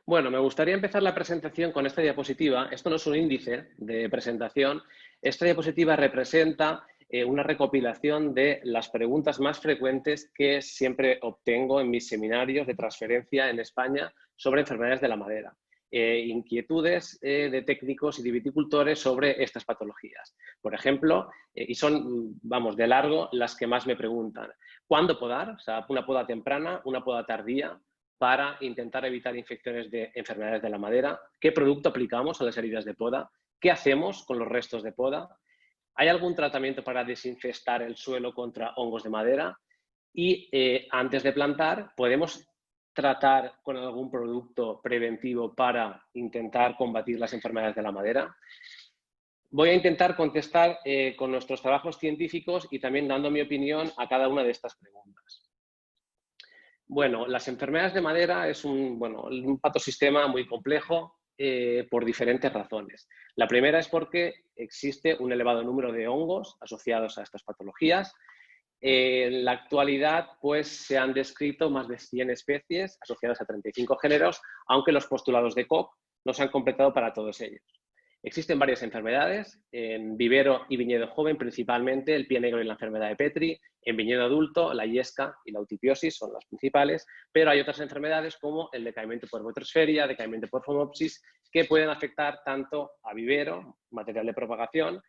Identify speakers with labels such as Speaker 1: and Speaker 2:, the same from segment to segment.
Speaker 1: Bueno, me gustaría empezar la presentación con esta diapositiva. Esto no es un índice de presentación. Esta diapositiva representa una recopilación de las preguntas más frecuentes que siempre obtengo en mis seminarios de transferencia en España sobre enfermedades de la madera. Inquietudes de técnicos y de viticultores sobre estas patologías. Por ejemplo, y son, vamos, de largo las que más me preguntan. ¿Cuándo podar? O sea, una poda temprana, una poda tardía, para intentar evitar infecciones de enfermedades de la madera, qué producto aplicamos a las heridas de poda, qué hacemos con los restos de poda, hay algún tratamiento para desinfestar el suelo contra hongos de madera y antes de plantar podemos tratar con algún producto preventivo para intentar combatir las enfermedades de la madera. Voy a intentar contestar con nuestros trabajos científicos y también dando mi opinión a cada una de estas preguntas. Bueno, las enfermedades de madera es un patosistema muy complejo por diferentes razones. La primera es porque existe un elevado número de hongos asociados a estas patologías. En la actualidad, pues, se han descrito más de 100 especies asociadas a 35 géneros, aunque los postulados de Koch no se han completado para todos ellos. Existen varias enfermedades, en vivero y viñedo joven principalmente, el pie negro y la enfermedad de Petri, en viñedo adulto, la yesca y la eutipiosis son las principales, pero hay otras enfermedades como el decaimiento por botrosferia, decaimiento por phomopsis, que pueden afectar tanto a vivero, material de propagación,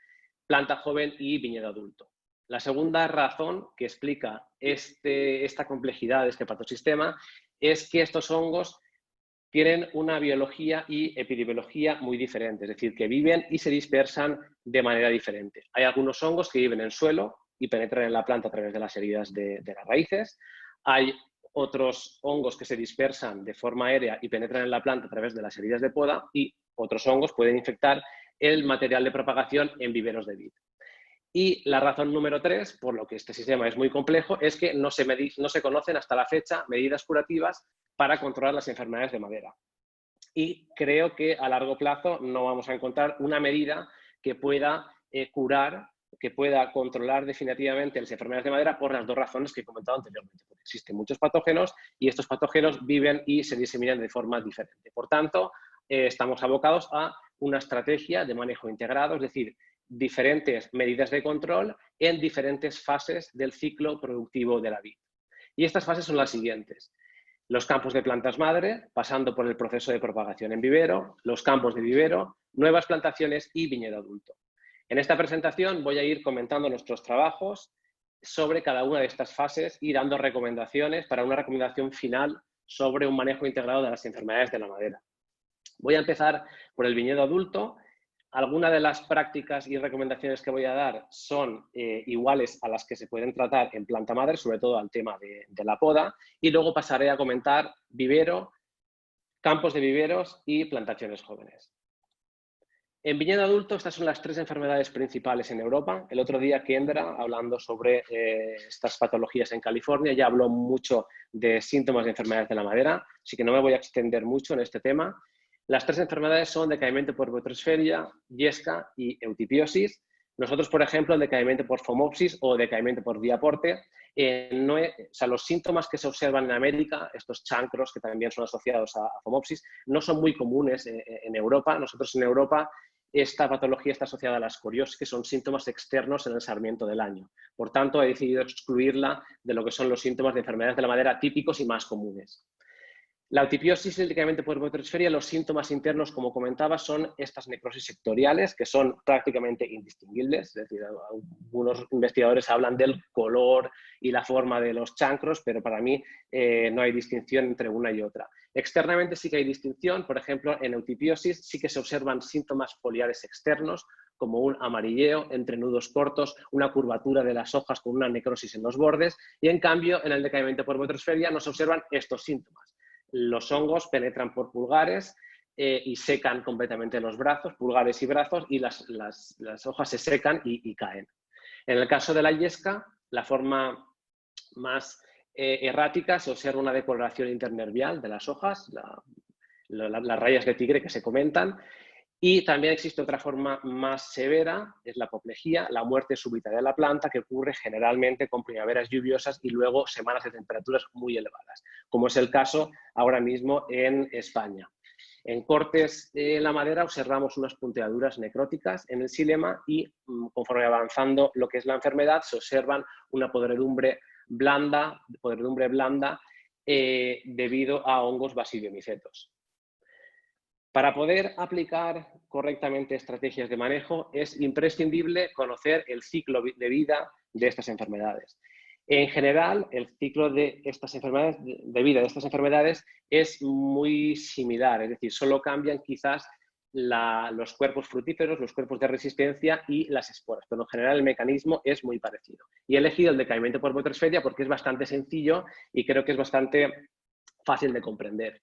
Speaker 1: planta joven y viñedo adulto. La segunda razón que explica esta complejidad de este patosistema es que estos hongos tienen una biología y epidemiología muy diferentes, es decir, que viven y se dispersan de manera diferente. Hay algunos hongos que viven en suelo y penetran en la planta a través de las heridas de las raíces. Hay otros hongos que se dispersan de forma aérea y penetran en la planta a través de las heridas de poda y otros hongos pueden infectar el material de propagación en viveros de vid. Y la razón número 3, por lo que este sistema es muy complejo, es que no se conocen hasta la fecha medidas curativas para controlar las enfermedades de madera. Y creo que a largo plazo no vamos a encontrar una medida que pueda curar, que pueda controlar definitivamente las enfermedades de madera por las dos razones que he comentado anteriormente. Porque existen muchos patógenos y estos patógenos viven y se diseminan de forma diferente. Por tanto, estamos abocados a una estrategia de manejo integrado, es decir, diferentes medidas de control en diferentes fases del ciclo productivo de la vid. Y estas fases son las siguientes. Los campos de plantas madre, pasando por el proceso de propagación en vivero, los campos de vivero, nuevas plantaciones y viñedo adulto. En esta presentación voy a ir comentando nuestros trabajos sobre cada una de estas fases y dando recomendaciones para una recomendación final sobre un manejo integrado de las enfermedades de la madera. Voy a empezar por el viñedo adulto. Algunas de las prácticas y recomendaciones que voy a dar son iguales a las que se pueden tratar en planta madre, sobre todo al tema de la poda, y luego pasaré a comentar vivero, campos de viveros y plantaciones jóvenes. En viñedo adulto, estas son las 3 enfermedades principales en Europa. El otro día Kendra, hablando sobre estas patologías en California, ya habló mucho de síntomas de enfermedades de la madera, así que no me voy a extender mucho en este tema. Las 3 enfermedades son decaimiento por botrosferia, yesca y eutipiosis. Nosotros, por ejemplo, el decaimiento por phomopsis o decaimiento por diaporte, los síntomas que se observan en América, estos chancros que también son asociados a phomopsis, no son muy comunes en Europa. Nosotros en Europa esta patología está asociada a la escoriosis, que son síntomas externos en el sarmiento del año. Por tanto, he decidido excluirla de lo que son los síntomas de enfermedades de la madera típicos y más comunes. La eutipiosis y el decaimiento por botrosferia, los síntomas internos, como comentaba, son estas necrosis sectoriales que son prácticamente indistinguibles. Es decir, algunos investigadores hablan del color y la forma de los chancros, pero para mí no hay distinción entre una y otra. Externamente sí que hay distinción. Por ejemplo, en eutipiosis sí que se observan síntomas foliares externos, como un amarilleo, entrenudos cortos, una curvatura de las hojas con una necrosis en los bordes, y en cambio en el decaimiento por botrosferia no se observan estos síntomas. Los hongos penetran por pulgares y secan completamente los brazos, pulgares y brazos, y las hojas se secan y caen. En el caso de la yesca, la forma más errática, se observa una decoloración internervial de las hojas, las rayas de tigre que se comentan, y también existe otra forma más severa, es la apoplejía, la muerte súbita de la planta, que ocurre generalmente con primaveras lluviosas y luego semanas de temperaturas muy elevadas, como es el caso ahora mismo en España. En cortes en la madera observamos unas punteaduras necróticas en el xilema y conforme avanzando lo que es la enfermedad se observan una podredumbre blanda debido a hongos basidiomicetos. Para poder aplicar correctamente estrategias de manejo es imprescindible conocer el ciclo de vida de estas enfermedades. En general, el ciclo de vida de estas enfermedades es muy similar, es decir, solo cambian quizás los cuerpos fructíferos, los cuerpos de resistencia y las esporas, pero en general el mecanismo es muy parecido. Y he elegido el decaimiento por Botrytispedia porque es bastante sencillo y creo que es bastante fácil de comprender.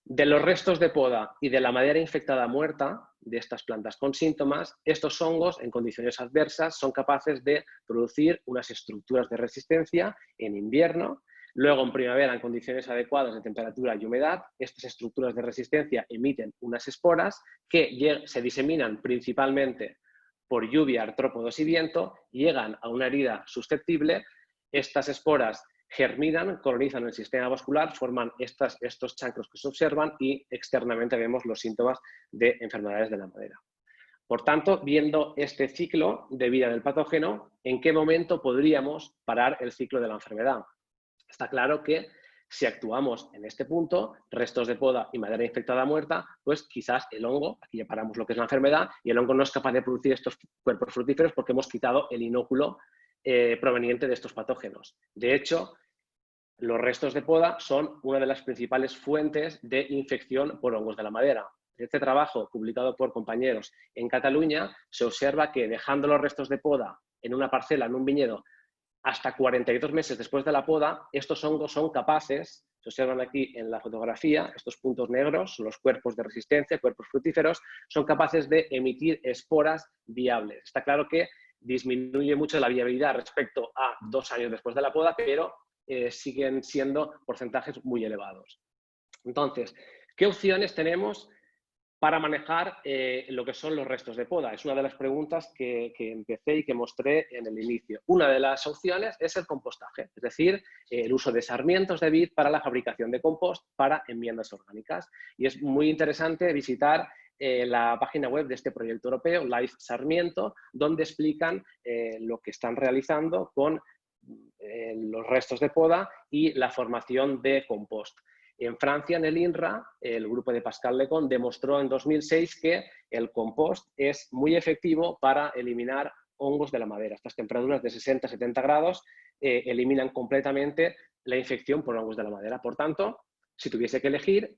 Speaker 1: De los restos de poda y de la madera infectada muerta de estas plantas con síntomas, estos hongos en condiciones adversas son capaces de producir unas estructuras de resistencia en invierno. Luego, en primavera, en condiciones adecuadas de temperatura y humedad, estas estructuras de resistencia emiten unas esporas que se diseminan principalmente por lluvia, artrópodos y viento, llegan a una herida susceptible. Estas esporas germinan, colonizan el sistema vascular, forman estos chancros que se observan y externamente vemos los síntomas de enfermedades de la madera. Por tanto, viendo este ciclo de vida del patógeno, ¿en qué momento podríamos parar el ciclo de la enfermedad? Está claro que si actuamos en este punto, restos de poda y madera infectada muerta, pues quizás el hongo, aquí ya paramos lo que es la enfermedad, y el hongo no es capaz de producir estos cuerpos fructíferos porque hemos quitado el inóculo proveniente de estos patógenos. De hecho, los restos de poda son una de las principales fuentes de infección por hongos de la madera. En este trabajo, publicado por compañeros en Cataluña, se observa que dejando los restos de poda en una parcela, en un viñedo, hasta 42 meses después de la poda, estos hongos son capaces, se observan aquí en la fotografía, estos puntos negros, los cuerpos de resistencia, cuerpos fructíferos, son capaces de emitir esporas viables. Está claro que disminuye mucho la viabilidad respecto a 2 años después de la poda, pero siguen siendo porcentajes muy elevados. Entonces, ¿qué opciones tenemos para manejar lo que son los restos de poda? Es una de las preguntas que empecé y que mostré en el inicio. Una de las opciones es el compostaje, es decir, el uso de sarmientos de vid para la fabricación de compost para enmiendas orgánicas. Y es muy interesante visitar la página web de este proyecto europeo, Life Sarmiento, donde explican lo que están realizando con los restos de poda y la formación de compost. En Francia, en el INRA, el grupo de Pascal Lecon demostró en 2006 que el compost es muy efectivo para eliminar hongos de la madera. Estas temperaturas de 60-70 grados eliminan completamente la infección por hongos de la madera. Por tanto, si tuviese que elegir,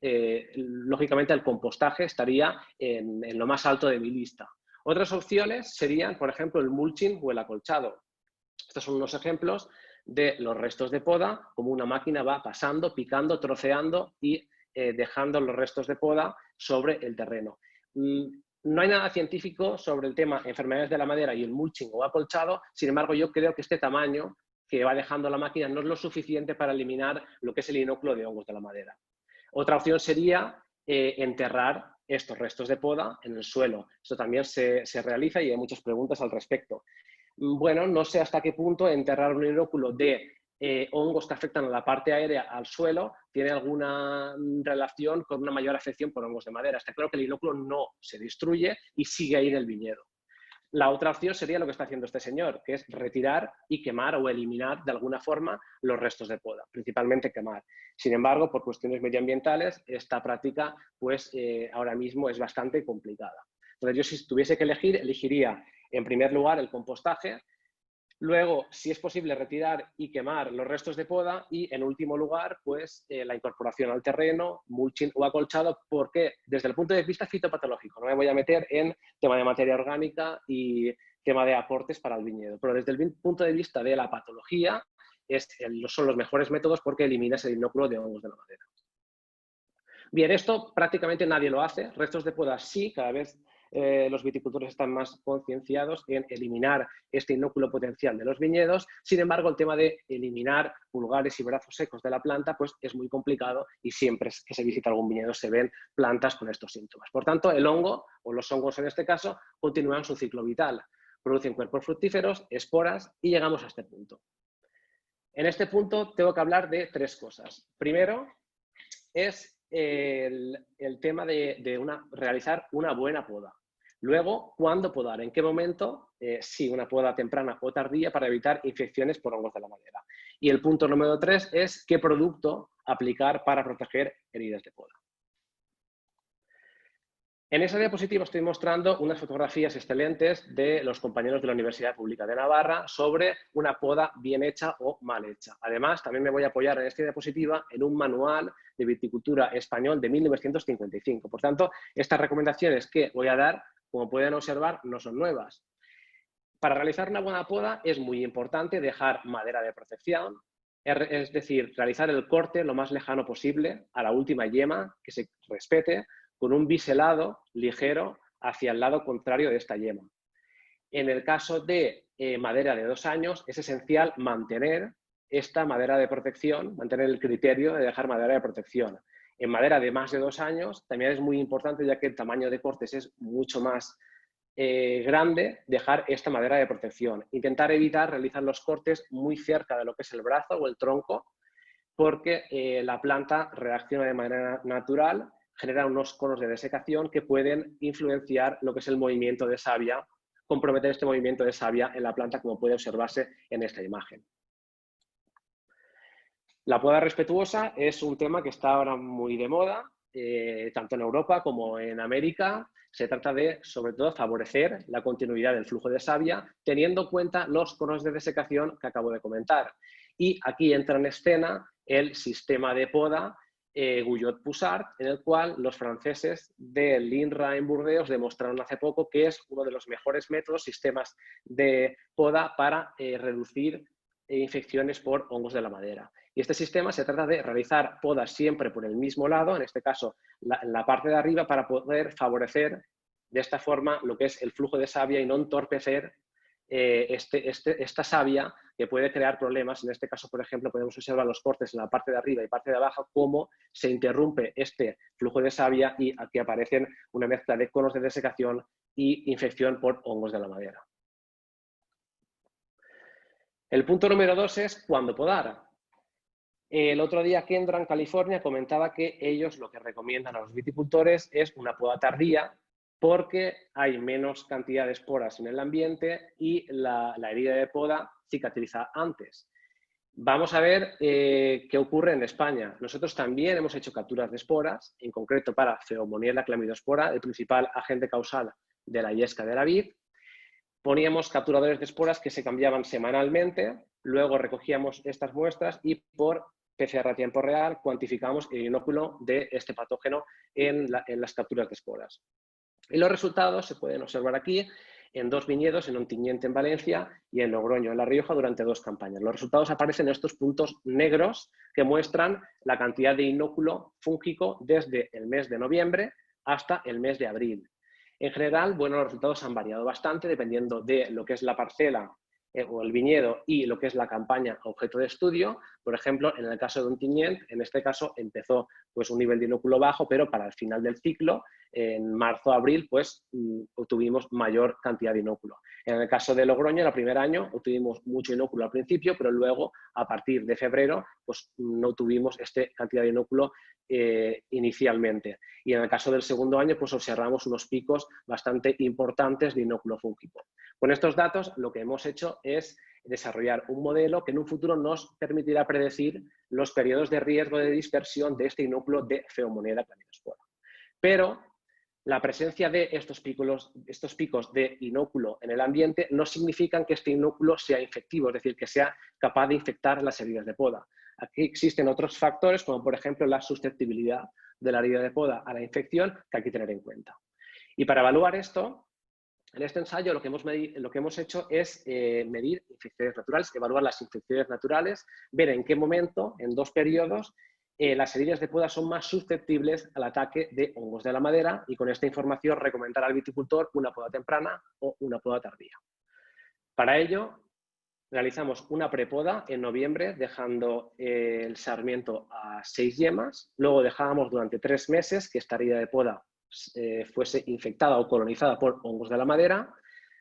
Speaker 1: lógicamente el compostaje estaría en lo más alto de mi lista. Otras opciones serían, por ejemplo, el mulching o el acolchado. Estos son unos ejemplos de los restos de poda, como una máquina va pasando, picando, troceando y dejando los restos de poda sobre el terreno. No hay nada científico sobre el tema enfermedades de la madera y el mulching o acolchado, sin embargo yo creo que este tamaño que va dejando la máquina no es lo suficiente para eliminar lo que es el inóculo de hongos de la madera. Otra opción sería enterrar estos restos de poda en el suelo. Esto también se realiza y hay muchas preguntas al respecto. Bueno, no sé hasta qué punto enterrar un inóculo de hongos que afectan a la parte aérea al suelo tiene alguna relación con una mayor afección por hongos de madera. Está claro que el inóculo no se destruye y sigue ahí en el viñedo. La otra opción sería lo que está haciendo este señor, que es retirar y quemar o eliminar de alguna forma los restos de poda, principalmente quemar. Sin embargo, por cuestiones medioambientales, esta práctica pues, ahora mismo es bastante complicada. Entonces, yo si tuviese que elegir, elegiría en primer lugar el compostaje, luego, si es posible, retirar y quemar los restos de poda y, en último lugar, pues la incorporación al terreno, mulching o acolchado, porque desde el punto de vista fitopatológico, no me voy a meter en tema de materia orgánica y tema de aportes para el viñedo, pero desde el punto de vista de la patología son los mejores métodos porque eliminas el inóculo de hongos de la madera. Bien, esto prácticamente nadie lo hace, restos de poda sí, cada vez los viticultores están más concienciados en eliminar este inóculo potencial de los viñedos. Sin embargo, el tema de eliminar pulgares y brazos secos de la planta pues es muy complicado y siempre que se visita algún viñedo se ven plantas con estos síntomas. Por tanto, el hongo, o los hongos en este caso, continúan su ciclo vital. Producen cuerpos fructíferos, esporas y llegamos a este punto. En este punto tengo que hablar de 3 cosas. Primero es el tema de realizar una buena poda. Luego, ¿cuándo podar? ¿En qué momento? Sí, una poda temprana o tardía para evitar infecciones por hongos de la madera. Y el punto número 3 es qué producto aplicar para proteger heridas de poda. En esa diapositiva estoy mostrando unas fotografías excelentes de los compañeros de la Universidad Pública de Navarra sobre una poda bien hecha o mal hecha. Además, también me voy a apoyar en esta diapositiva en un manual de viticultura español de 1955. Por tanto, estas recomendaciones que voy a dar, como pueden observar, no son nuevas. Para realizar una buena poda es muy importante dejar madera de protección, es decir, realizar el corte lo más lejano posible a la última yema, que se respete, con un biselado ligero hacia el lado contrario de esta yema. En el caso de madera de 2 años, es esencial mantener esta madera de protección, mantener el criterio de dejar madera de protección. En madera de más de 2 años también es muy importante, ya que el tamaño de cortes es mucho más grande, dejar esta madera de protección. Intentar evitar realizar los cortes muy cerca de lo que es el brazo o el tronco, porque la planta reacciona de manera natural, genera unos conos de desecación que pueden influenciar lo que es el movimiento de savia, comprometer este movimiento de savia en la planta, como puede observarse en esta imagen. La poda respetuosa es un tema que está ahora muy de moda, tanto en Europa como en América. Se trata de, sobre todo, favorecer la continuidad del flujo de savia, teniendo en cuenta los conos de desecación que acabo de comentar. Y aquí entra en escena el sistema de poda Guyot-Pussart, en el cual los franceses del INRA en Burdeos demostraron hace poco que es uno de los mejores métodos, sistemas de poda para reducir infecciones por hongos de la madera. Y este sistema se trata de realizar podas siempre por el mismo lado, en este caso la parte de arriba, para poder favorecer de esta forma lo que es el flujo de savia y no entorpecer esta savia que puede crear problemas. En este caso, por ejemplo, podemos observar los cortes en la parte de arriba y parte de abajo, cómo se interrumpe este flujo de savia y aquí aparecen una mezcla de conos de desecación y infección por hongos de la madera. El punto número 2 es cuándo podar. El otro día Kendra en California comentaba que ellos lo que recomiendan a los viticultores es una poda tardía porque hay menos cantidad de esporas en el ambiente y la herida de poda cicatriza antes. Vamos a ver qué ocurre en España. Nosotros también hemos hecho capturas de esporas, en concreto para Pheomoniella clamidospora, el principal agente causal de la yesca de la vid. Poníamos capturadores de esporas que se cambiaban semanalmente, luego recogíamos estas muestras y por PCR a tiempo real cuantificamos el inóculo de este patógeno en las capturas de esporas. Y los resultados se pueden observar aquí en 2 viñedos, en Ontinyent en Valencia y en Logroño en La Rioja durante 2 campañas. Los resultados aparecen en estos puntos negros que muestran la cantidad de inóculo fúngico desde el mes de noviembre hasta el mes de abril. En general, bueno, los resultados han variado bastante dependiendo de lo que es la parcela o el viñedo y lo que es la campaña objeto de estudio. Por ejemplo, en el caso de Ontinyent, en este caso empezó pues, un nivel de inóculo bajo, pero para el final del ciclo, en marzo-abril, pues obtuvimos mayor cantidad de inóculo. En el caso de Logroño, el primer año obtuvimos mucho inóculo al principio, pero luego, a partir de febrero, pues no tuvimos esta cantidad de inóculo inicialmente. Y en el caso del segundo año, pues observamos unos picos bastante importantes de inóculo fúngico. Con estos datos, lo que hemos hecho es desarrollar un modelo que en un futuro nos permitirá predecir los periodos de riesgo de dispersión de este inóculo de Pheomoniella clamidospora. Pero la presencia de estos picos de inóculo en el ambiente no significan que este inóculo sea infectivo, es decir, que sea capaz de infectar las heridas de poda. Aquí existen otros factores, como por ejemplo la susceptibilidad de la herida de poda a la infección, que hay que tener en cuenta. Y para evaluar esto, en este ensayo lo que hemos hecho es medir infecciones naturales, evaluar las infecciones naturales, ver en qué momento, en 2 periodos, las heridas de poda son más susceptibles al ataque de hongos de la madera y con esta información recomendar al viticultor una poda temprana o una poda tardía. Para ello, realizamos una prepoda en noviembre dejando el sarmiento a 6 yemas, luego dejábamos durante 3 meses que esta herida de poda fuese infectada o colonizada por hongos de la madera,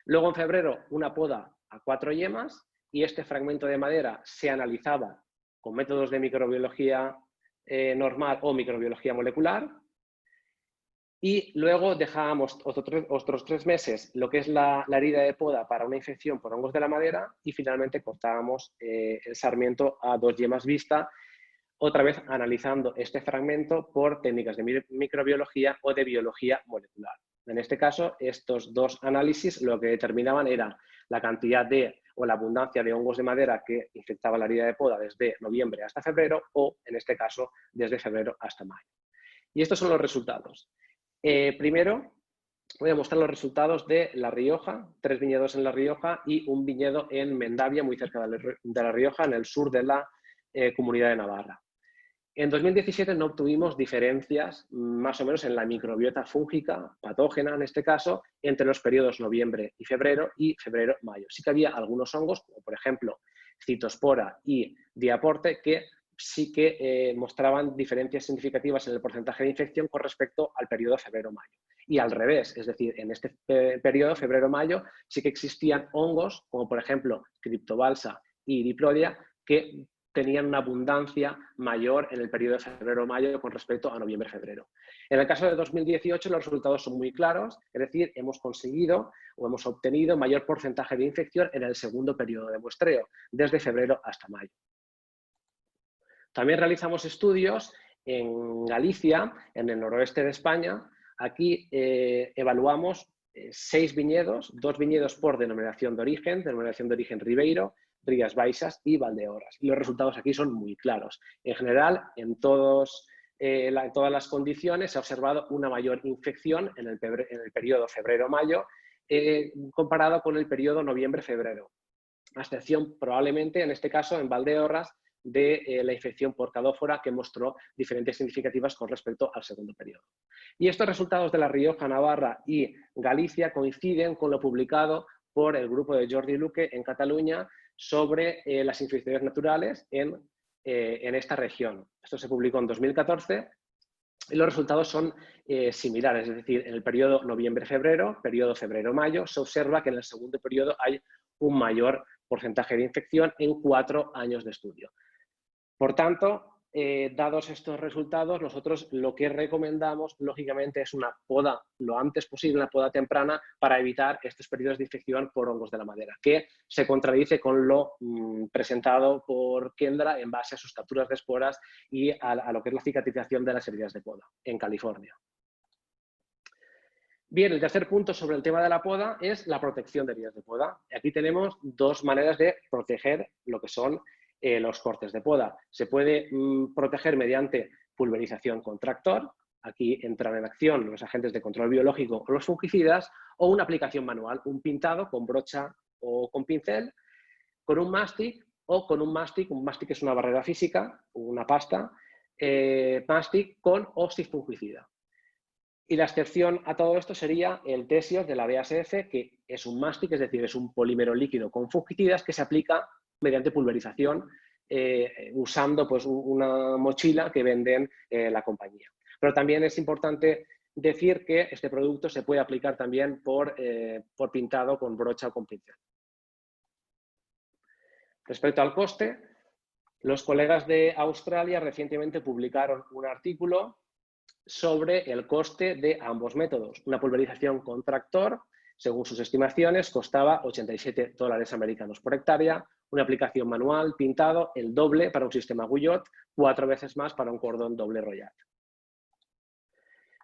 Speaker 1: luego en febrero una poda a 4 yemas y este fragmento de madera se analizaba con métodos de microbiología normal o microbiología molecular. Y luego dejábamos otros 3 meses lo que es la herida de poda para una infección por hongos de la madera y finalmente cortábamos el sarmiento a 2 yemas vista, otra vez analizando este fragmento por técnicas de microbiología o de biología molecular. En este caso, estos 2 análisis lo que determinaban era la cantidad o la abundancia de hongos de madera que infectaba la herida de poda desde noviembre hasta febrero o, en este caso, desde febrero hasta mayo. Y estos son los resultados. Primero, voy a mostrar los resultados de La Rioja, 3 viñedos en La Rioja y un viñedo en Mendavia, muy cerca de La Rioja, en el sur de la Comunidad de Navarra. En 2017 no obtuvimos diferencias, más o menos en la microbiota fúngica, patógena en este caso, entre los periodos noviembre y febrero-mayo. Sí que había algunos hongos, como por ejemplo Citospora y Diaporte, que sí que mostraban diferencias significativas en el porcentaje de infección con respecto al periodo febrero-mayo. Y al revés, es decir, en este periodo febrero-mayo sí que existían hongos, como por ejemplo Cryptobalsa y Diplodia, que tenían una abundancia mayor en el periodo de febrero-mayo con respecto a noviembre-febrero. En el caso de 2018 los resultados son muy claros, es decir, hemos conseguido o hemos obtenido mayor porcentaje de infección en el segundo periodo de muestreo, desde febrero hasta mayo. También realizamos estudios en Galicia, en el noroeste de España. Aquí evaluamos 6 viñedos, 2 viñedos por denominación de origen Ribeiro, Rías Baixas y Valdeorras. Y los resultados aquí son muy claros. En general, en todas las condiciones se ha observado una mayor infección en el periodo febrero-mayo comparado con el periodo noviembre-febrero. A excepción probablemente, en este caso, en Valdeorras, de la infección por cadófora que mostró diferencias significativas con respecto al segundo periodo. Y estos resultados de La Rioja, Navarra y Galicia coinciden con lo publicado por el grupo de Jordi Luque en Cataluña sobre las infecciones naturales en esta región. Esto se publicó en 2014 y los resultados son similares, es decir, en el periodo noviembre-febrero, periodo febrero-mayo, se observa que en el segundo periodo hay un mayor porcentaje de infección en 4 años de estudio. Por tanto, dados estos resultados, nosotros lo que recomendamos, lógicamente, es una poda lo antes posible, una poda temprana, para evitar estos periodos de infección por hongos de la madera, que se contradice con lo presentado por Kendra en base a sus capturas de esporas y a lo que es la cicatrización de las heridas de poda en California. Bien, el tercer punto sobre el tema de la poda es la protección de heridas de poda. Aquí tenemos 2 maneras de proteger lo que son los cortes de poda. Se puede proteger mediante pulverización con tractor, aquí entran en acción los agentes de control biológico o los fungicidas, o una aplicación manual, un pintado con brocha o con pincel, con un mastic o con un mastic es una barrera física, una pasta, mastic con oxifungicida. Y la excepción a todo esto sería el Tesios de la BASF, que es un mastic, es decir, es un polímero líquido con fungicidas que se aplica mediante pulverización usando pues, una mochila que venden la compañía. Pero también es importante decir que este producto se puede aplicar también por pintado con brocha o con pincel. Respecto al coste, los colegas de Australia recientemente publicaron un artículo sobre el coste de ambos métodos. Una pulverización con tractor, según sus estimaciones, costaba $87 americanos por hectárea, una aplicación manual, pintado, el doble para un sistema Guyot, 4 veces más para un cordón doble Royat.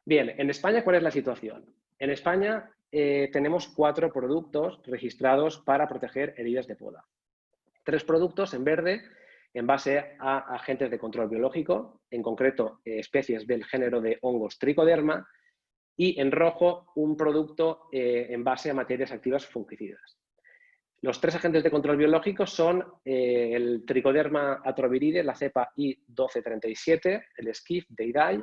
Speaker 1: Bien, en España, ¿cuál es la situación? En España tenemos 4 productos registrados para proteger heridas de poda. 3 productos en verde en base a agentes de control biológico, en concreto especies del género de hongos Trichoderma, y en rojo un producto en base a materias activas fungicidas. Los 3 agentes de control biológico son el Trichoderma atroviride, la cepa I1237, el SCIF de IDAI,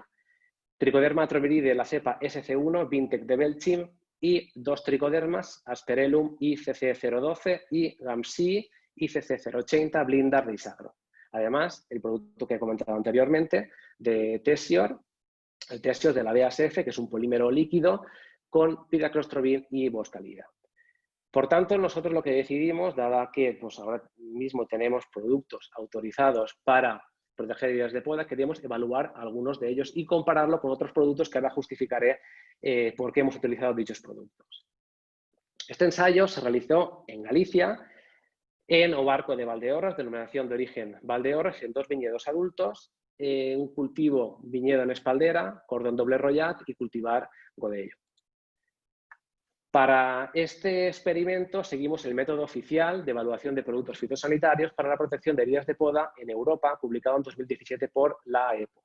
Speaker 1: Trichoderma atroviride, la cepa SC1, Vintec de Belchim, y 2 tricodermas, Asperellum ICC012 y Gamsii ICC080, Blindar de Isagro. Además, el producto que he comentado anteriormente de Tesior, el Tesior de la BASF, que es un polímero líquido con pidaclostrovir y boscalida. Por tanto, nosotros lo que decidimos, dada que pues ahora mismo tenemos productos autorizados para proteger heridas de poda, queríamos evaluar algunos de ellos y compararlo con otros productos que ahora justificaré por qué hemos utilizado dichos productos. Este ensayo se realizó en Galicia, en Obarco de Valdeorras, denominación de origen Valdeorras, en 2 viñedos adultos, un cultivo viñedo en espaldera, cordón doble rollat y cultivar godello. Para este experimento seguimos el método oficial de evaluación de productos fitosanitarios para la protección de heridas de poda en Europa, publicado en 2017 por la AEPO.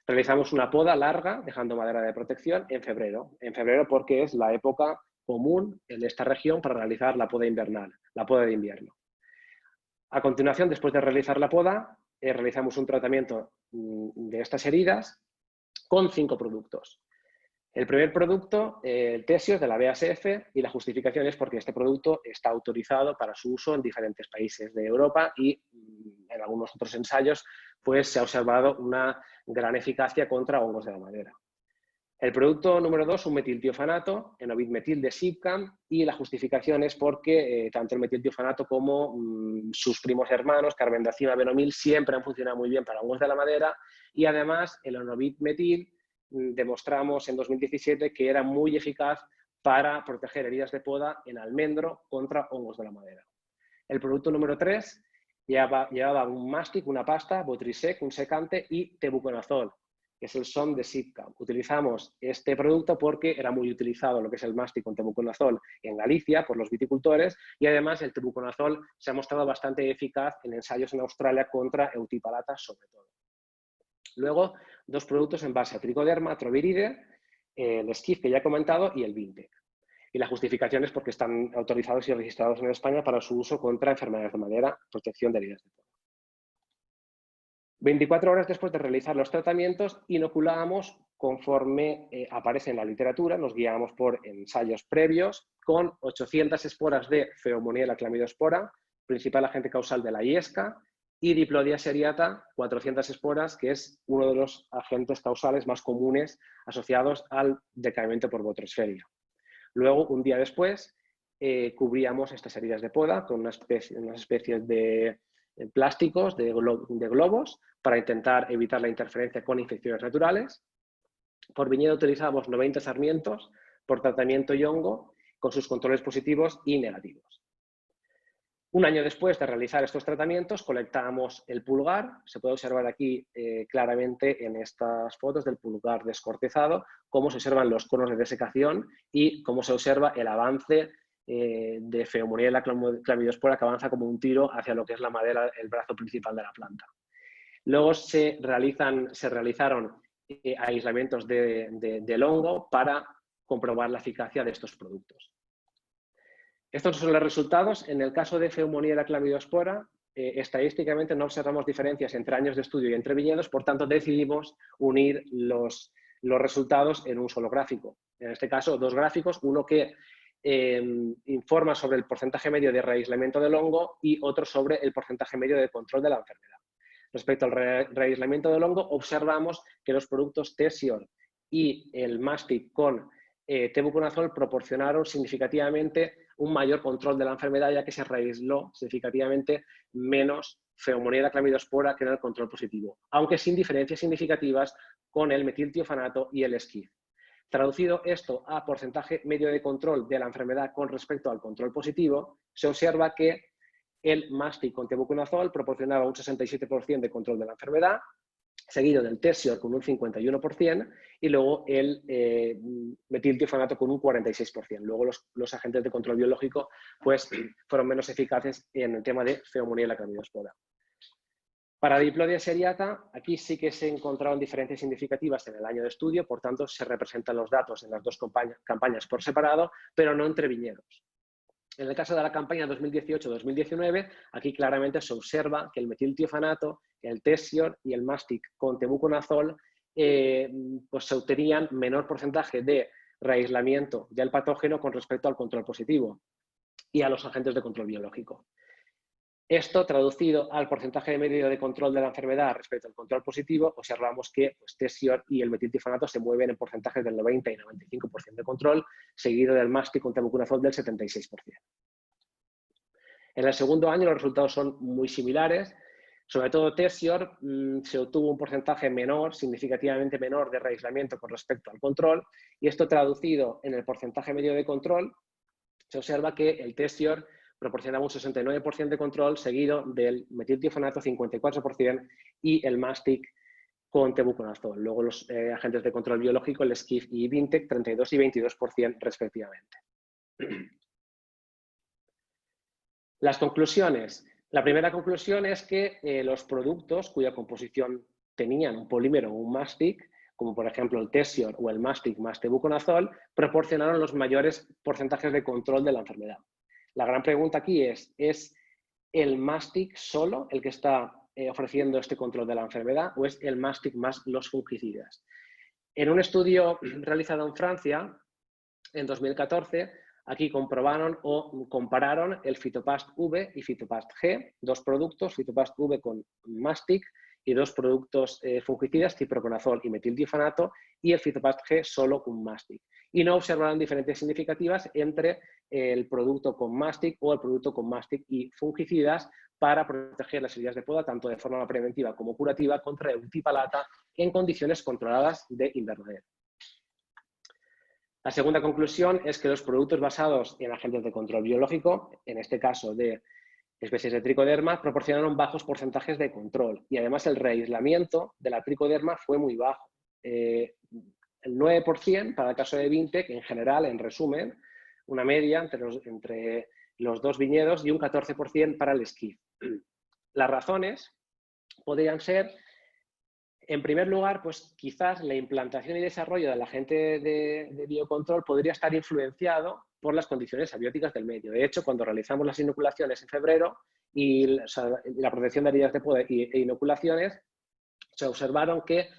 Speaker 1: Realizamos una poda larga, dejando madera de protección, en febrero porque es la época común en esta región para realizar la poda invernal, la poda de invierno. A continuación, después de realizar la poda, realizamos un tratamiento de estas heridas con 5 productos. El primer producto, el Tesios de la BASF, y la justificación es porque este producto está autorizado para su uso en diferentes países de Europa y en algunos otros ensayos pues, se ha observado una gran eficacia contra hongos de la madera. El producto número 2, un metiltiofanato, enovit-metil de Sibcam, y la justificación es porque tanto el metiltiofanato como sus primos hermanos, carbendazima, benomil, siempre han funcionado muy bien para hongos de la madera y además el enovit-metil demostramos en 2017 que era muy eficaz para proteger heridas de poda en almendro contra hongos de la madera. El producto número 3 llevaba un mástic, una pasta, Botrisec, un secante y tebuconazol, que es el SOM de Sibcam. Utilizamos este producto porque era muy utilizado lo que es el mástic con tebuconazol en Galicia por los viticultores y además el tebuconazol se ha mostrado bastante eficaz en ensayos en Australia contra eutipalata sobre todo. Luego, 2 productos en base a tricoderma, troviride, el Skif que ya he comentado y el Vintec. Y la justificación es porque están autorizados y registrados en España para su uso contra enfermedades de madera, protección de heridas de poda. 24 horas después de realizar los tratamientos, inoculábamos conforme aparece en la literatura, nos guiábamos por ensayos previos, con 800 esporas de Pheomoniella chlamydospora, principal agente causal de la Iesca, y Diplodia seriata, 400 esporas, que es uno de los agentes causales más comunes asociados al decaimiento por botrosferia. Luego, un día después, cubríamos estas heridas de poda con unas especies de plásticos, de globos, para intentar evitar la interferencia con infecciones naturales. Por viñedo utilizábamos 90 sarmientos por tratamiento y hongo, con sus controles positivos y negativos. Un año después de realizar estos tratamientos, colectábamos el pulgar. Se puede observar aquí claramente en estas fotos del pulgar descortezado cómo se observan los conos de desecación y cómo se observa el avance de Pheomoniella chlamydospora que avanza como un tiro hacia lo que es la madera, el brazo principal de la planta. Luego se realizaron aislamientos del hongo para comprobar la eficacia de estos productos. Estos son los resultados. En el caso de Pheomoniella chlamydospora, estadísticamente no observamos diferencias entre años de estudio y entre viñedos, por tanto decidimos unir los resultados en un solo gráfico. En este caso, 2 gráficos, uno que informa sobre el porcentaje medio de reaislamiento del hongo y otro sobre el porcentaje medio de control de la enfermedad. Respecto al reaislamiento del hongo, observamos que los productos Tesior y el mástic con tebuconazol proporcionaron significativamente un mayor control de la enfermedad, ya que se reaisló significativamente menos Pheomoniella chlamydospora que en el control positivo, aunque sin diferencias significativas con el metiltiofanato y el Skif. Traducido esto a porcentaje medio de control de la enfermedad con respecto al control positivo, se observa que el mástic con tebuconazol proporcionaba un 67% de control de la enfermedad, seguido del Tesior con un 51% y luego el metiltiofanato con un 46%. Luego los agentes de control biológico pues, fueron menos eficaces en el tema de Pheomoniella chlamydospora. Para Diplodia seriata, aquí sí que se encontraron diferencias significativas en el año de estudio, por tanto se representan los datos en las 2 campañas por separado, pero no entre viñedos. En el caso de la campaña 2018-2019, aquí claramente se observa que el metiltiofanato, el Tesior y el mástic con tebuconazol pues se obtenían menor porcentaje de reaislamiento del patógeno con respecto al control positivo y a los agentes de control biológico. Esto, traducido al porcentaje medio de control de la enfermedad respecto al control positivo, observamos que pues, Tesior y el metiltiofanato se mueven en porcentajes del 90 y 95% de control, seguido del mástic con tebuconazol del 76%. En el segundo año los resultados son muy similares. Sobre todo Tessior se obtuvo un porcentaje menor, significativamente menor de reaislamiento con respecto al control, y esto traducido en el porcentaje medio de control, se observa que el Tessior proporcionaba un 69% de control, seguido del metiltiofanato 54% y el Mastic con tebuconazol. Luego los agentes de control biológico, el Skiff y Vintec, 32 y 22% respectivamente. Las conclusiones. La primera conclusión es que los productos cuya composición tenían un polímero o un mastic, como por ejemplo el Tessior o el mastic más tebuconazol, proporcionaron los mayores porcentajes de control de la enfermedad. La gran pregunta aquí ¿es el mastic solo el que está ofreciendo este control de la enfermedad o es el mastic más los fungicidas? En un estudio realizado en Francia, en 2014, aquí comprobaron o compararon el Fitopast V y Fitopast G, dos productos, Fitopast V con mastic y dos productos fungicidas, ciproconazol y metildiofanato, y el Fitopast G solo con mastic. Y no observaron diferencias significativas entre el producto con mastic o el producto con mastic y fungicidas para proteger las heridas de poda, tanto de forma preventiva como curativa, contra eutipalata en condiciones controladas de invernadero. La segunda conclusión es que los productos basados en agentes de control biológico, en este caso de especies de tricoderma, proporcionaron bajos porcentajes de control y además el reaislamiento de la tricoderma fue muy bajo. El 9% para el caso de Vintec, en general, en resumen, una media entre los dos viñedos y un 14% para el Skiff. Las razones podrían ser, en primer lugar, pues quizás la implantación y desarrollo del agente de biocontrol podría estar influenciado por las condiciones abióticas del medio. De hecho, cuando realizamos las inoculaciones en febrero y la protección de heridas de poda e inoculaciones, se observaron que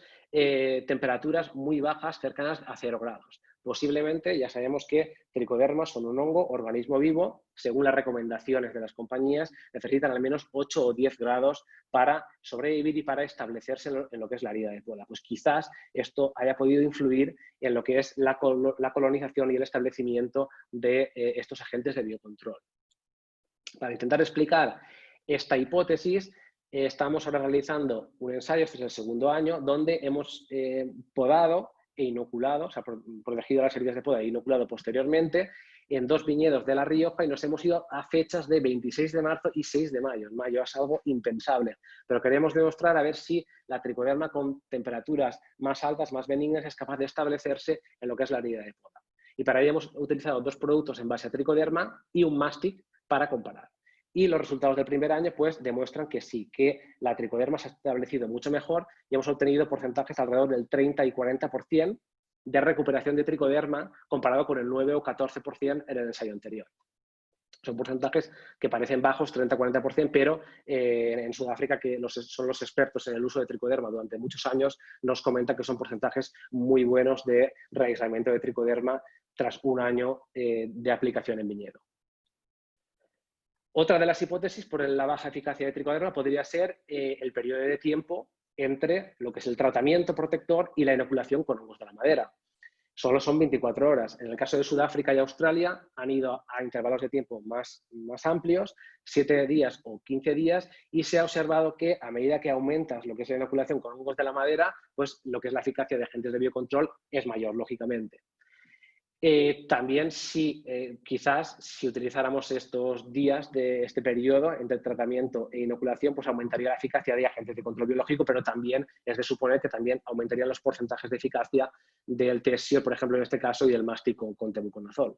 Speaker 1: temperaturas muy bajas, cercanas a 0 grados. Posiblemente, ya sabemos que tricodermas son un hongo, organismo vivo, según las recomendaciones de las compañías, necesitan al menos 8 o 10 grados para sobrevivir y para establecerse en lo que es la herida de poda. Pues quizás esto haya podido influir en lo que es la colonización y el establecimiento de estos agentes de biocontrol. Para intentar explicar esta hipótesis, estamos ahora realizando un ensayo, este es el segundo año, donde hemos podado e inoculado, o sea, protegido las heridas de poda e inoculado posteriormente en dos viñedos de La Rioja y nos hemos ido a fechas de 26 de marzo y 6 de mayo. En mayo es algo impensable, pero queremos demostrar a ver si la tricoderma con temperaturas más altas, más benignas, es capaz de establecerse en lo que es la herida de poda. Y para ello hemos utilizado dos productos en base a tricoderma y un mastic para comparar. Y los resultados del primer año pues demuestran que sí, que la tricoderma se ha establecido mucho mejor y hemos obtenido porcentajes alrededor del 30 y 40% de recuperación de tricoderma comparado con el 9 o 14% en el ensayo anterior. Son porcentajes que parecen bajos, 30-40%, pero en Sudáfrica, que son los expertos en el uso de tricoderma durante muchos años, nos comentan que son porcentajes muy buenos de reaislamiento de tricoderma tras un año de aplicación en viñedo. Otra de las hipótesis por la baja eficacia de tricoderma podría ser el periodo de tiempo entre lo que es el tratamiento protector y la inoculación con hongos de la madera. Solo son 24 horas. En el caso de Sudáfrica y Australia han ido a intervalos de tiempo más amplios, 7 días o 15 días, y se ha observado que a medida que aumentas lo que es la inoculación con hongos de la madera, pues lo que es la eficacia de agentes de biocontrol es mayor, lógicamente. También quizás si utilizáramos estos días de este periodo entre tratamiento e inoculación, pues aumentaría la eficacia de agentes de control biológico, pero también es de suponer que también aumentarían los porcentajes de eficacia del Tessior, por ejemplo, en este caso, y del mastic con tebuconazol.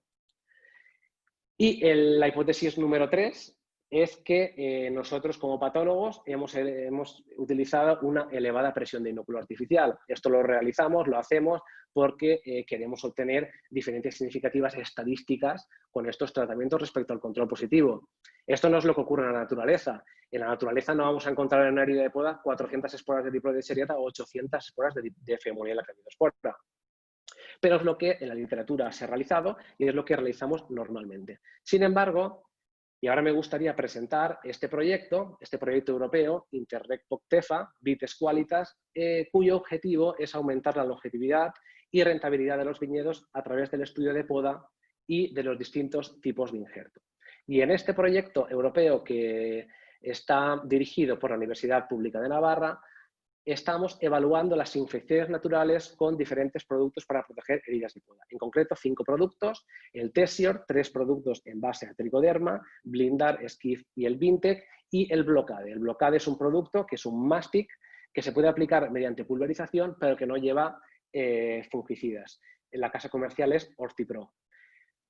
Speaker 1: Y la hipótesis número 3 es que nosotros como patólogos hemos utilizado una elevada presión de inóculo artificial. Esto lo hacemos porque queremos obtener diferencias significativas estadísticas con estos tratamientos respecto al control positivo. Esto no es lo que ocurre en la naturaleza. En la naturaleza no vamos a encontrar en una herida de poda 400 esporas de Diploides seriata o 800 esporas de Pneumoniella clavidospora. Pero es lo que en la literatura se ha realizado y es lo que realizamos normalmente. Sin embargo, y ahora me gustaría presentar este proyecto europeo, Interreg POCTEFA, Vites Qualitas, cuyo objetivo es aumentar la longevidad y rentabilidad de los viñedos a través del estudio de poda y de los distintos tipos de injerto. Y en este proyecto europeo que está dirigido por la Universidad Pública de Navarra. Estamos evaluando las infecciones naturales con diferentes productos para proteger heridas de poda. En concreto, 5 productos, el Tessior, 3 productos en base a tricoderma, Blindar, Skiff y el Vintec, y el Blockade. El Blockade es un producto que es un mastic que se puede aplicar mediante pulverización, pero que no lleva fungicidas. En la casa comercial es Hortipro.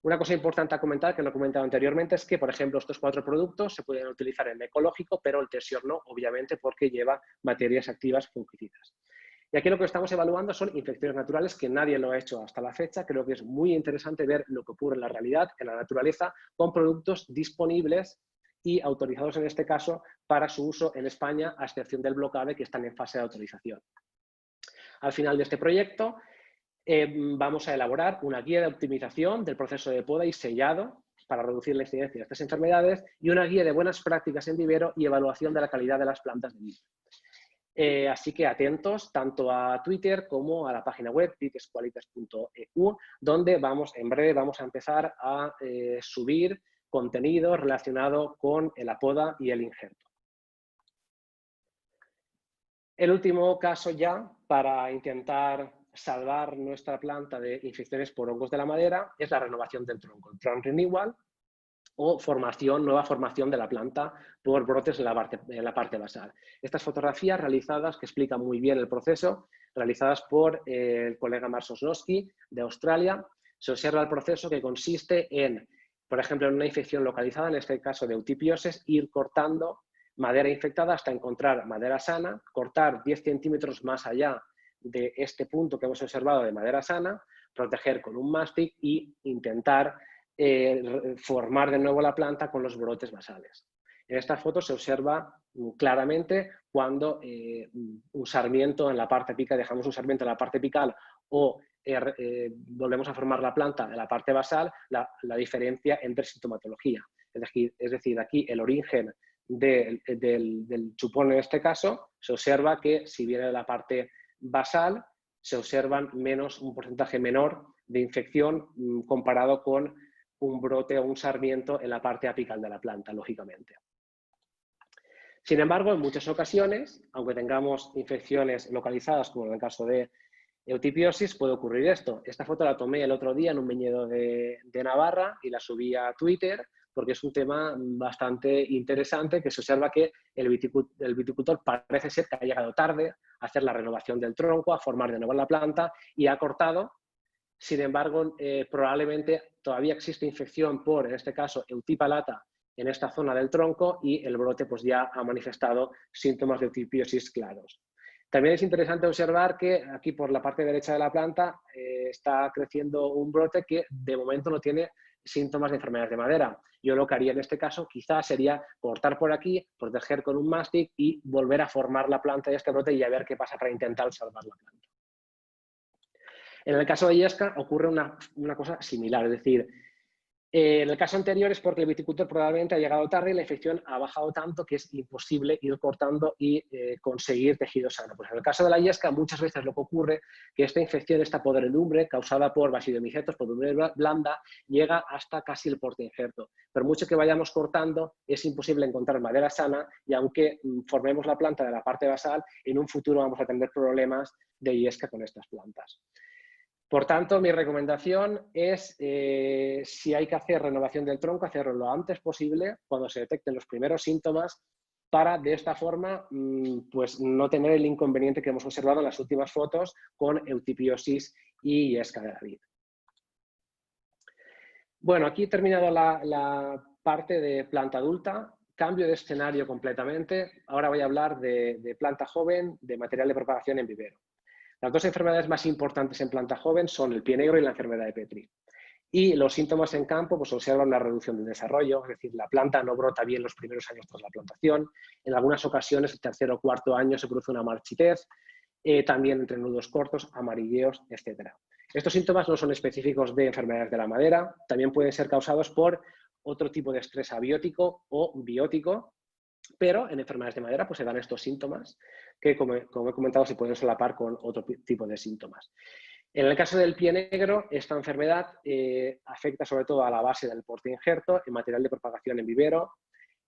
Speaker 1: Una cosa importante a comentar, que no he comentado anteriormente, es que, por ejemplo, estos 4 productos se pueden utilizar en ecológico, pero el Tessior no, obviamente, porque lleva materias activas fungicidas. Y aquí lo que estamos evaluando son infecciones naturales, que nadie lo ha hecho hasta la fecha. Creo que es muy interesante ver lo que ocurre en la realidad, en la naturaleza, con productos disponibles y autorizados, en este caso, para su uso en España, a excepción del Blockade, que están en fase de autorización. Al final de este proyecto, vamos a elaborar una guía de optimización del proceso de poda y sellado para reducir la incidencia de estas enfermedades y una guía de buenas prácticas en vivero y evaluación de la calidad de las plantas de vivero. Así que atentos tanto a Twitter como a la página web vitesqualitas.eu, donde en breve vamos a empezar a subir contenido relacionado con la poda y el injerto. El último caso ya para intentar salvar nuestra planta de infecciones por hongos de la madera es la renovación del tronco, el trunk renewal, o nueva formación de la planta por brotes en la parte basal. Estas fotografías realizadas, que explican muy bien el proceso, realizadas por el colega Mark Sosnowski de Australia, se observa el proceso que consiste en, por ejemplo, en una infección localizada, en este caso de eutipiosis, ir cortando madera infectada hasta encontrar madera sana, cortar 10 centímetros más allá de este punto que hemos observado de madera sana, proteger con un mastic y intentar formar de nuevo la planta con los brotes basales. En esta foto se observa claramente cuando un sarmiento en la parte apical, dejamos un sarmiento en la parte apical o volvemos a formar la planta en la parte basal, la diferencia entre sintomatología. Es decir, aquí el origen del chupón en este caso, se observa que si viene de la parte basal, se observan un porcentaje menor de infección comparado con un brote o un sarmiento en la parte apical de la planta, lógicamente. Sin embargo, en muchas ocasiones, aunque tengamos infecciones localizadas, como en el caso de eutipiosis, puede ocurrir esto. Esta foto la tomé el otro día en un viñedo de Navarra y la subí a Twitter porque es un tema bastante interesante, que se observa que el viticultor parece ser que ha llegado tarde a hacer la renovación del tronco, a formar de nuevo la planta y ha cortado. Sin embargo, probablemente todavía existe infección por, en este caso, Eutipalata en esta zona del tronco y el brote pues, ya ha manifestado síntomas de eutipiosis claros. También es interesante observar que aquí por la parte derecha de la planta está creciendo un brote que de momento no tiene síntomas de enfermedades de madera. Yo lo que haría en este caso quizás sería cortar por aquí, proteger con un mastic y volver a formar la planta de este brote y a ver qué pasa para intentar salvar la planta. En el caso de Illesca ocurre una cosa similar, es decir, en el caso anterior es porque el viticultor probablemente ha llegado tarde y la infección ha bajado tanto que es imposible ir cortando y conseguir tejido sano. Pues en el caso de la Illesca muchas veces lo que ocurre es que esta infección, esta podredumbre causada por basidiomycetos, podredumbre blanda, llega hasta casi el portainjerto. Pero mucho que vayamos cortando es imposible encontrar madera sana y aunque formemos la planta de la parte basal, en un futuro vamos a tener problemas de Illesca con estas plantas. Por tanto, mi recomendación es, si hay que hacer renovación del tronco, hacerlo lo antes posible, cuando se detecten los primeros síntomas, para de esta forma pues no tener el inconveniente que hemos observado en las últimas fotos con eutipiosis y Illesca de la vid. Bueno, aquí he terminado la parte de planta adulta. Cambio de escenario completamente. Ahora voy a hablar de planta joven, de material de propagación en vivero. Las dos enfermedades más importantes en planta joven son el pie negro y la enfermedad de Petri. Y los síntomas en campo pues, observan una reducción del desarrollo, es decir, la planta no brota bien los primeros años tras la plantación. En algunas ocasiones, el tercer o cuarto año se produce una marchitez, también entre nudos cortos, amarilleos, etc. Estos síntomas no son específicos de enfermedades de la madera, también pueden ser causados por otro tipo de estrés abiótico o biótico, pero en enfermedades de madera pues, se dan estos síntomas que, como he comentado, se pueden solapar con otro tipo de síntomas. En el caso del pie negro, esta enfermedad afecta sobre todo a la base del portainjerto, en material de propagación en vivero,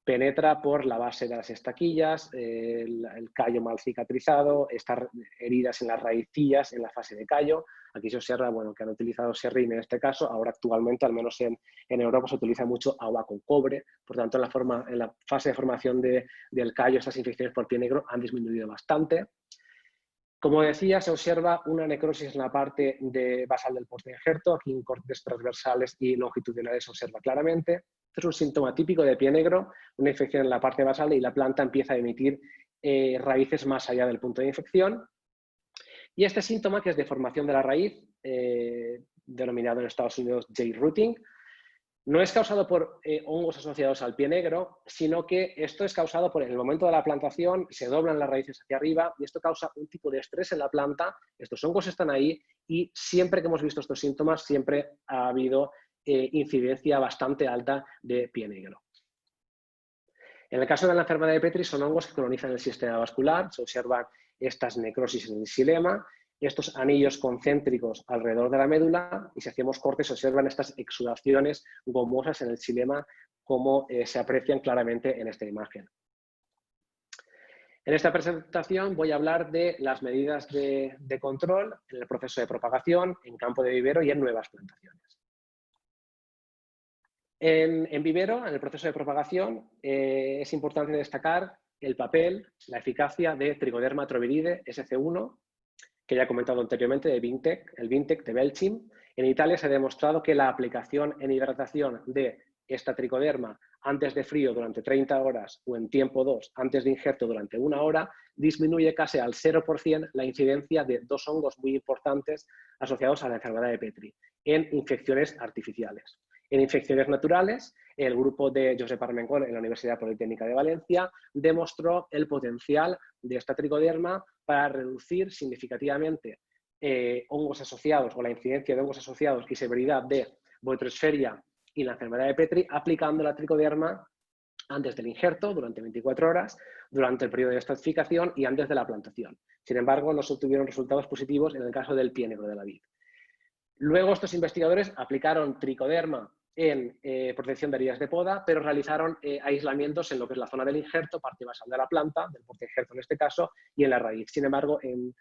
Speaker 1: penetra por la base de las estaquillas, el callo mal cicatrizado, estas heridas en las raicillas en la fase de callo. Aquí se observa que han utilizado serrín en este caso. Ahora actualmente, al menos en Europa, se utiliza mucho agua con cobre. Por tanto, en la fase de formación del callo, estas infecciones por pie negro han disminuido bastante. Como decía, se observa una necrosis en la parte basal del portoinjerto. Aquí en cortes transversales y longitudinales se observa claramente. Este es un síntoma típico de pie negro, una infección en la parte basal y la planta empieza a emitir raíces más allá del punto de infección. Y este síntoma, que es deformación de la raíz, denominado en Estados Unidos J-rooting, no es causado por hongos asociados al pie negro, sino que esto es causado por, en el momento de la plantación, se doblan las raíces hacia arriba y esto causa un tipo de estrés en la planta. Estos hongos están ahí y siempre que hemos visto estos síntomas, siempre ha habido incidencia bastante alta de pie negro. En el caso de la enfermedad de Petri, son hongos que colonizan el sistema vascular, se observan estas necrosis en el xilema, estos anillos concéntricos alrededor de la médula, y si hacemos cortes se observan estas exudaciones gomosas en el xilema, como se aprecian claramente en esta imagen. En esta presentación voy a hablar de las medidas de control en el proceso de propagación, en campo de vivero y en nuevas plantaciones. En vivero, en el proceso de propagación, es importante destacar el papel, la eficacia de Trichoderma troviride SC1, que ya he comentado anteriormente, de Vintec, el Vintec de Belchim. En Italia se ha demostrado que la aplicación en hidratación de esta tricoderma antes de frío durante 30 horas o en tiempo 2 antes de injerto durante 1 hora disminuye casi al 0% la incidencia de dos hongos muy importantes asociados a la enfermedad de Petri en infecciones artificiales. En infecciones naturales, el grupo de Josep Armengol en la Universidad Politécnica de Valencia demostró el potencial de esta tricoderma para reducir significativamente hongos asociados o la incidencia de hongos asociados y severidad de Boetrosphaeria y la enfermedad de Petri aplicando la tricoderma antes del injerto, durante 24 horas, durante el periodo de estratificación y antes de la plantación. Sin embargo, no se obtuvieron resultados positivos en el caso del pie negro de la vid. Luego, estos investigadores aplicaron tricoderma en protección de heridas de poda, pero realizaron aislamientos en lo que es la zona del injerto, parte basal de la planta, del portoinjerto en este caso, y en la raíz. Sin embargo, en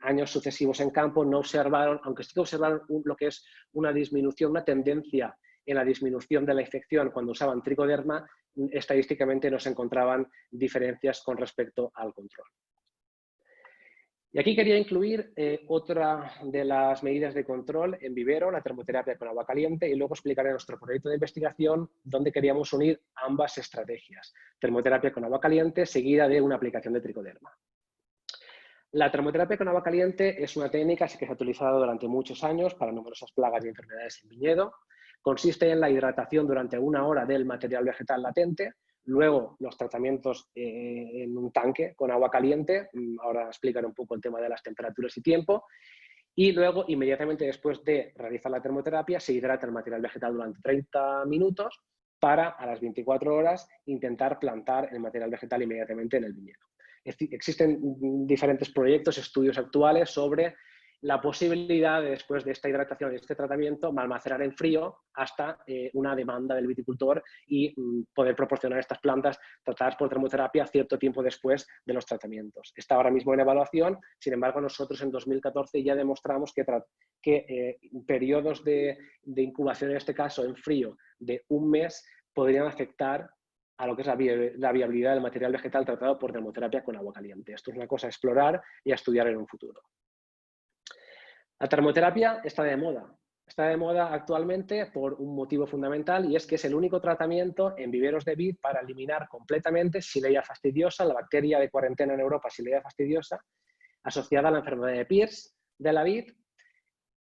Speaker 1: años sucesivos en campo no observaron, aunque sí que observaron lo que es una disminución, una tendencia en la disminución de la infección cuando usaban tricoderma, estadísticamente no se encontraban diferencias con respecto al control. Y aquí quería incluir otra de las medidas de control en vivero, la termoterapia con agua caliente, y luego explicaré nuestro proyecto de investigación donde queríamos unir ambas estrategias, termoterapia con agua caliente seguida de una aplicación de tricoderma. La termoterapia con agua caliente es una técnica que se ha utilizado durante muchos años para numerosas plagas y enfermedades en viñedo. Consiste en la hidratación durante 1 hora del material vegetal latente, luego los tratamientos en un tanque con agua caliente, ahora explicaré un poco el tema de las temperaturas y tiempo, y luego inmediatamente después de realizar la termoterapia se hidrata el material vegetal durante 30 minutos para a las 24 horas intentar plantar el material vegetal inmediatamente en el viñedo. Existen diferentes proyectos, estudios actuales sobre la posibilidad de, después de esta hidratación y este tratamiento, almacenar en frío hasta una demanda del viticultor y poder proporcionar estas plantas tratadas por termoterapia cierto tiempo después de los tratamientos. Está ahora mismo en evaluación, sin embargo nosotros en 2014 ya demostramos que periodos de incubación, en este caso en frío, de 1 mes podrían afectar a lo que es la viabilidad del material vegetal tratado por termoterapia con agua caliente. Esto es una cosa a explorar y a estudiar en un futuro. La termoterapia está de moda. Está de moda actualmente por un motivo fundamental y es que es el único tratamiento en viveros de vid para eliminar completamente Xylella fastidiosa, la bacteria de cuarentena en Europa, Xylella fastidiosa, asociada a la enfermedad de Pierce de la vid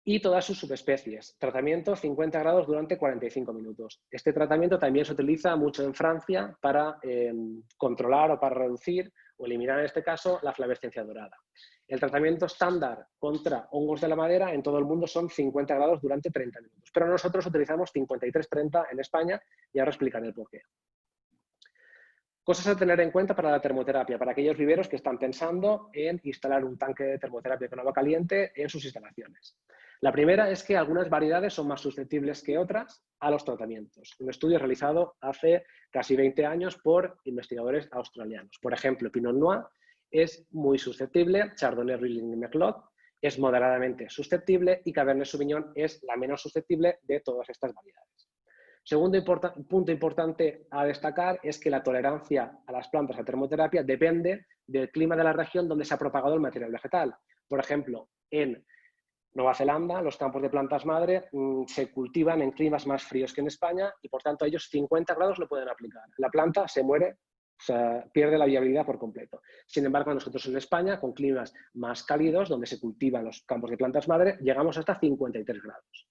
Speaker 1: y todas sus subespecies. Tratamiento 50 grados durante 45 minutos. Este tratamiento también se utiliza mucho en Francia para controlar o para reducir o eliminar en este caso la flavescencia dorada. El tratamiento estándar contra hongos de la madera en todo el mundo son 50 grados durante 30 minutos, pero nosotros utilizamos 53-30 en España y ahora explicaré el porqué. Cosas a tener en cuenta para la termoterapia, para aquellos viveros que están pensando en instalar un tanque de termoterapia con agua caliente en sus instalaciones. La primera es que algunas variedades son más susceptibles que otras a los tratamientos. Un estudio realizado hace casi 20 años por investigadores australianos. Por ejemplo, Pinot Noir es muy susceptible, Chardonnay, Riesling y Merlot es moderadamente susceptible y Cabernet Sauvignon es la menos susceptible de todas estas variedades. Segundo punto importante a destacar es que la tolerancia a las plantas a termoterapia depende del clima de la región donde se ha propagado el material vegetal. Por ejemplo, en Nueva Zelanda, los campos de plantas madre se cultivan en climas más fríos que en España y, por tanto, ellos 50 grados lo pueden aplicar. La planta se muere, o sea, pierde la viabilidad por completo. Sin embargo, nosotros en España, con climas más cálidos, donde se cultivan los campos de plantas madre, llegamos hasta 53 grados.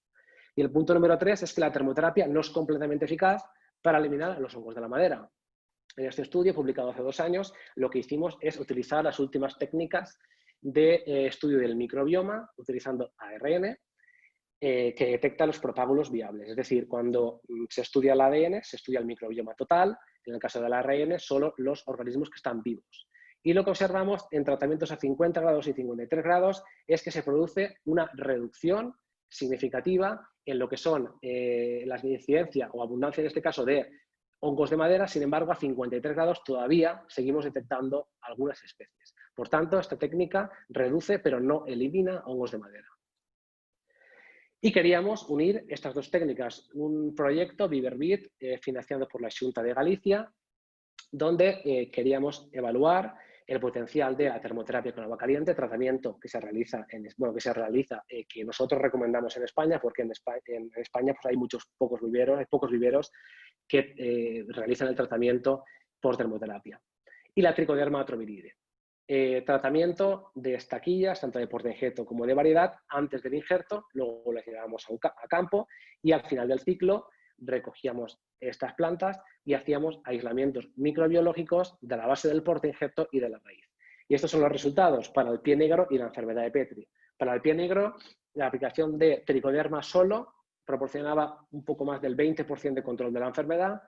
Speaker 1: Y el punto número 3 es que la termoterapia no es completamente eficaz para eliminar los hongos de la madera. En este estudio, publicado hace 2 años, lo que hicimos es utilizar las últimas técnicas de estudio del microbioma, utilizando ARN, que detecta los propágulos viables. Es decir, cuando se estudia el ADN, se estudia el microbioma total, en el caso del ARN, solo los organismos que están vivos. Y lo que observamos en tratamientos a 50 grados y 53 grados es que se produce una reducción significativa en lo que son la incidencia o abundancia, en este caso, de hongos de madera. Sin embargo, a 53 grados todavía seguimos detectando algunas especies. Por tanto, esta técnica reduce, pero no elimina hongos de madera. Y queríamos unir estas dos técnicas. Un proyecto, Viverbit, financiado por la Xunta de Galicia, donde queríamos evaluar el potencial de la termoterapia con agua caliente, tratamiento que se realiza, que nosotros recomendamos en España, porque en España pues, hay pocos viveros que realizan el tratamiento por termoterapia. Y la Trichoderma atroviridae. Tratamiento de estaquillas, tanto de portainjerto como de variedad, antes del injerto, luego las llevábamos a campo y al final del ciclo recogíamos estas plantas y hacíamos aislamientos microbiológicos de la base del portainjerto y de la raíz. Y estos son los resultados para el pie negro y la enfermedad de Petri. Para el pie negro, la aplicación de tricoderma solo proporcionaba un poco más del 20% de control de la enfermedad,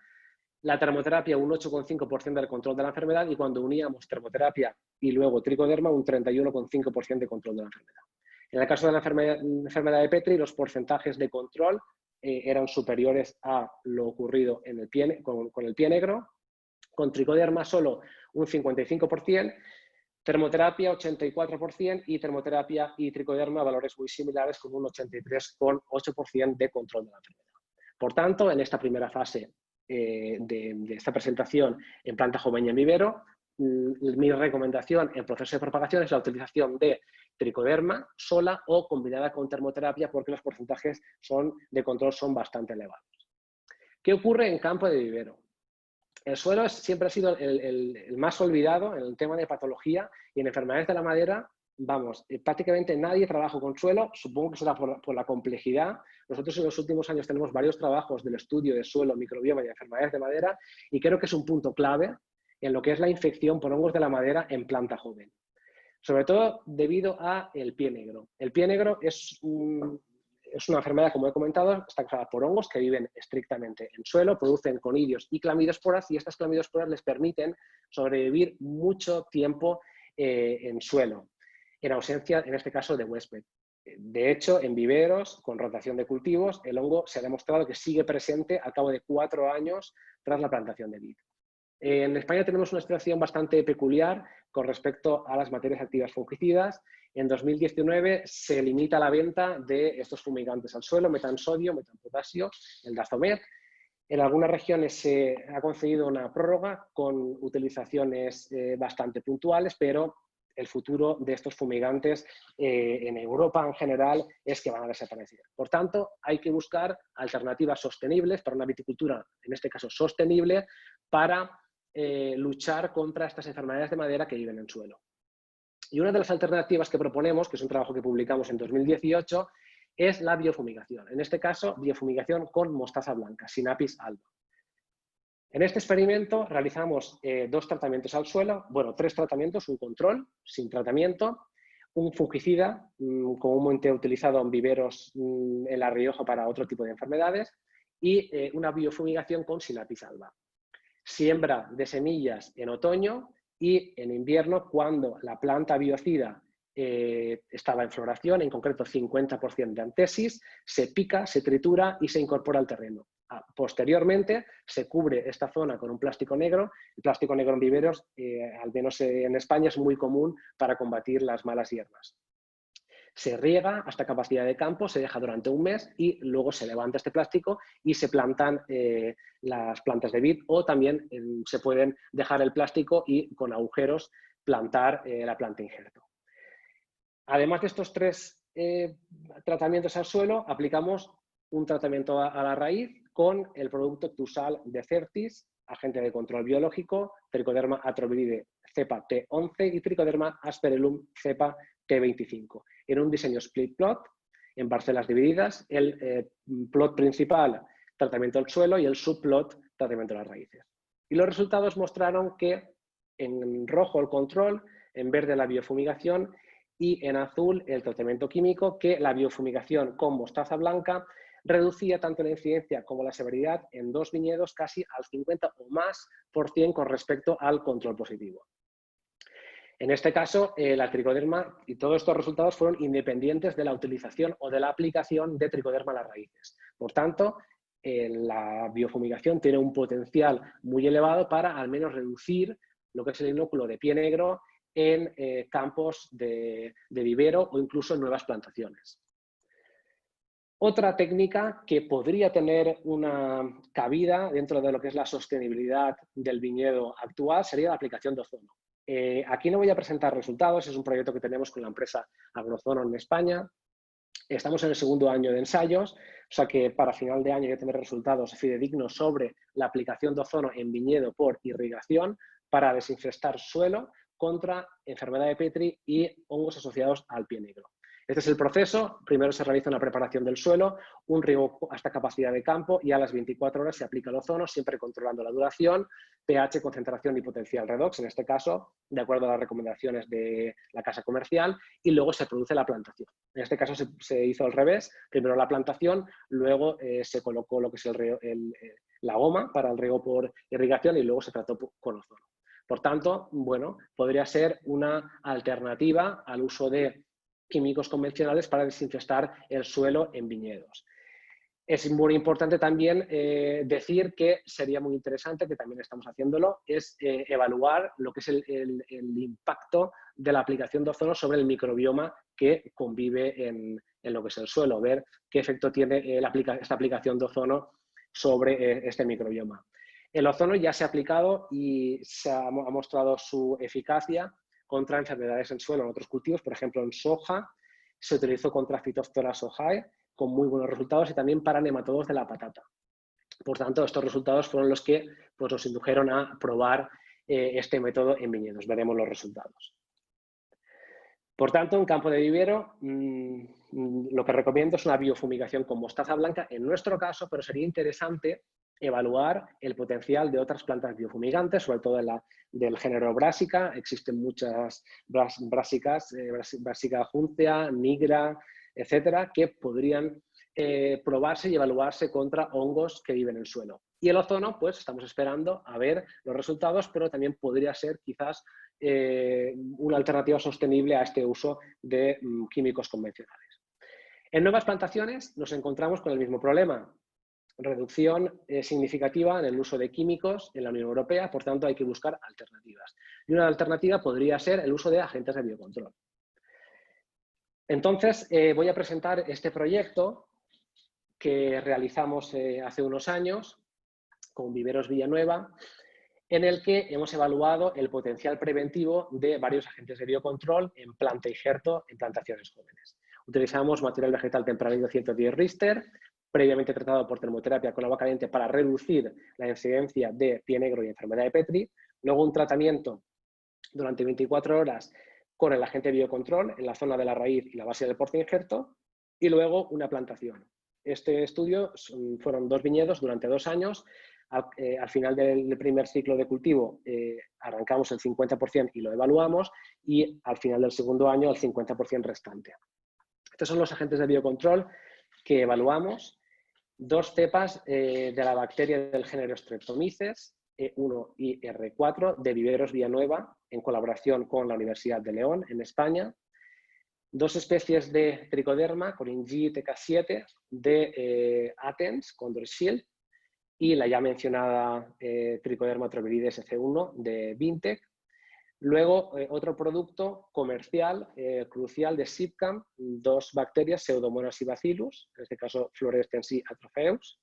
Speaker 1: la termoterapia un 8,5% del control de la enfermedad y cuando uníamos termoterapia y luego tricoderma un 31,5% de control de la enfermedad. En el caso de la enfermedad de Petri, los porcentajes de control eran superiores a lo ocurrido en con el pie negro, con tricoderma solo un 55%, termoterapia 84% y termoterapia y tricoderma valores muy similares con un 83,8% de control de la enfermedad. Por tanto, en esta primera fase de esta presentación en planta joven y en vivero, mi recomendación en proceso de propagación es la utilización de tricoderma sola o combinada con termoterapia porque los porcentajes de control son bastante elevados. ¿Qué ocurre en campo de vivero? El suelo siempre ha sido el más olvidado en el tema de patología y en enfermedades de la madera. Vamos, prácticamente nadie trabaja con suelo, supongo que será por la complejidad. Nosotros en los últimos años tenemos varios trabajos del estudio de suelo, microbioma y enfermedades de madera y creo que es un punto clave en lo que es la infección por hongos de la madera en planta joven. Sobre todo debido a el pie negro. El pie negro es una enfermedad, como he comentado, está causada por hongos que viven estrictamente en suelo, producen conidios y clamidosporas y estas clamidosporas les permiten sobrevivir mucho tiempo en suelo, en ausencia, en este caso, de huésped. De hecho, en viveros, con rotación de cultivos, el hongo se ha demostrado que sigue presente al cabo de 4 años tras la plantación de vid. En España tenemos una situación bastante peculiar con respecto a las materias activas fungicidas. En 2019 se limita la venta de estos fumigantes al suelo, metansodio, metanpotasio, el Dazomet. En algunas regiones se ha concedido una prórroga con utilizaciones bastante puntuales, pero el futuro de estos fumigantes en Europa en general es que van a desaparecer. Por tanto, hay que buscar alternativas sostenibles para una viticultura, en este caso sostenible, para luchar contra estas enfermedades de madera que viven en suelo. Y una de las alternativas que proponemos, que es un trabajo que publicamos en 2018, es la biofumigación. En este caso, biofumigación con mostaza blanca, Sinapis alba. En este experimento realizamos 2 tratamientos al suelo, bueno, 3 tratamientos, un control sin tratamiento, un fungicida comúnmente utilizado en viveros en La Rioja para otro tipo de enfermedades y una biofumigación con Sinapis alba. Siembra de semillas en otoño y en invierno, cuando la planta biocida estaba en floración, en concreto 50% de antesis, se pica, se tritura y se incorpora al terreno. Posteriormente se cubre esta zona con un plástico negro. El plástico negro en viveros, al menos en España, es muy común para combatir las malas hierbas. Se riega hasta capacidad de campo, se deja durante un mes y luego se levanta este plástico y se plantan las plantas de vid, o también se pueden dejar el plástico y con agujeros plantar la planta injerto. Además de estos 3 tratamientos al suelo, aplicamos un tratamiento a la raíz con el producto Tusal de Certis, agente de control biológico, Trichoderma atroviride cepa T11 y Trichoderma asperellum cepa T25. En un diseño split plot, en parcelas divididas, el plot principal, tratamiento del suelo, y el subplot, tratamiento de las raíces. Y los resultados mostraron que en rojo el control, en verde la biofumigación y en azul el tratamiento químico, que la biofumigación con mostaza blanca reducía tanto la incidencia como la severidad en 2 viñedos casi al 50 o más por cien con respecto al control positivo. En este caso, la tricoderma y todos estos resultados fueron independientes de la utilización o de la aplicación de tricoderma a las raíces. Por tanto, la biofumigación tiene un potencial muy elevado para al menos reducir lo que es el inóculo de pie negro en campos de vivero o incluso en nuevas plantaciones. Otra técnica que podría tener una cabida dentro de lo que es la sostenibilidad del viñedo actual sería la aplicación de ozono. Aquí no voy a presentar resultados, es un proyecto que tenemos con la empresa Agrozono en España. Estamos en el 2.º año de ensayos, o sea que para final de año ya tener resultados fidedignos sobre la aplicación de ozono en viñedo por irrigación para desinfestar suelo contra enfermedad de Petri y hongos asociados al pie negro. Este es el proceso. Primero se realiza una preparación del suelo, un riego hasta capacidad de campo y a las 24 horas se aplica el ozono, siempre controlando la duración, pH, concentración y potencial redox, en este caso, de acuerdo a las recomendaciones de la casa comercial, y luego se produce la plantación. En este caso se hizo al revés, primero la plantación, luego se colocó lo que es la goma para el riego por irrigación y luego se trató con ozono. Por tanto, bueno, podría ser una alternativa al uso de químicos convencionales para desinfestar el suelo en viñedos. Es muy importante también decir que sería muy interesante, que también estamos haciéndolo, es evaluar lo que es el impacto de la aplicación de ozono sobre el microbioma que convive en lo que es el suelo, ver qué efecto tiene esta aplicación de ozono sobre este microbioma. El ozono ya se ha aplicado y se ha mostrado su eficacia contra enfermedades en suelo en otros cultivos, por ejemplo en soja, se utilizó contra Phytophthora sojae con muy buenos resultados y también para nematodos de la patata. Por tanto, estos resultados fueron los que nos indujeron a probar este método en viñedos. Veremos los resultados. Por tanto, en campo de vivero, lo que recomiendo es una biofumigación con mostaza blanca en nuestro caso, pero sería interesante evaluar el potencial de otras plantas biofumigantes, sobre todo del género Brassica. Existen muchas Brassicas, Brassica juncea, nigra, etcétera, que podrían probarse y evaluarse contra hongos que viven en el suelo. Y el ozono, pues estamos esperando a ver los resultados, pero también podría ser quizás una alternativa sostenible a este uso de químicos convencionales. En nuevas plantaciones nos encontramos con el mismo problema. Reducción significativa en el uso de químicos en la Unión Europea, por tanto hay que buscar alternativas. Y una alternativa podría ser el uso de agentes de biocontrol. Entonces voy a presentar este proyecto que realizamos hace unos años con Viveros Villanueva, en el que hemos evaluado el potencial preventivo de varios agentes de biocontrol en planta injerto en plantaciones jóvenes. Utilizamos material vegetal tempranillo 110 Richter, previamente tratado por termoterapia con agua caliente para reducir la incidencia de pie negro y enfermedad de Petri, luego un tratamiento durante 24 horas con el agente biocontrol en la zona de la raíz y la base del porte injerto, y luego una plantación. Este estudio fueron 2 viñedos durante 2 años. Al final del primer ciclo de cultivo arrancamos el 50% y lo evaluamos, y al final del segundo año el 50% restante. Estos son los agentes de biocontrol que evaluamos. 2 cepas de la bacteria del género Streptomyces, E1 y R4, de Viveros Villanueva, en colaboración con la Universidad de León, en España. 2 especies de tricoderma, Coringy TK7, de Athens, Condor Shield, y la ya mencionada Tricoderma trovirides C1 de Vintec. Luego, otro producto comercial crucial de Sipcam, 2 bacterias, Pseudomonas y Bacillus, en este caso Fluorescensi atropheus.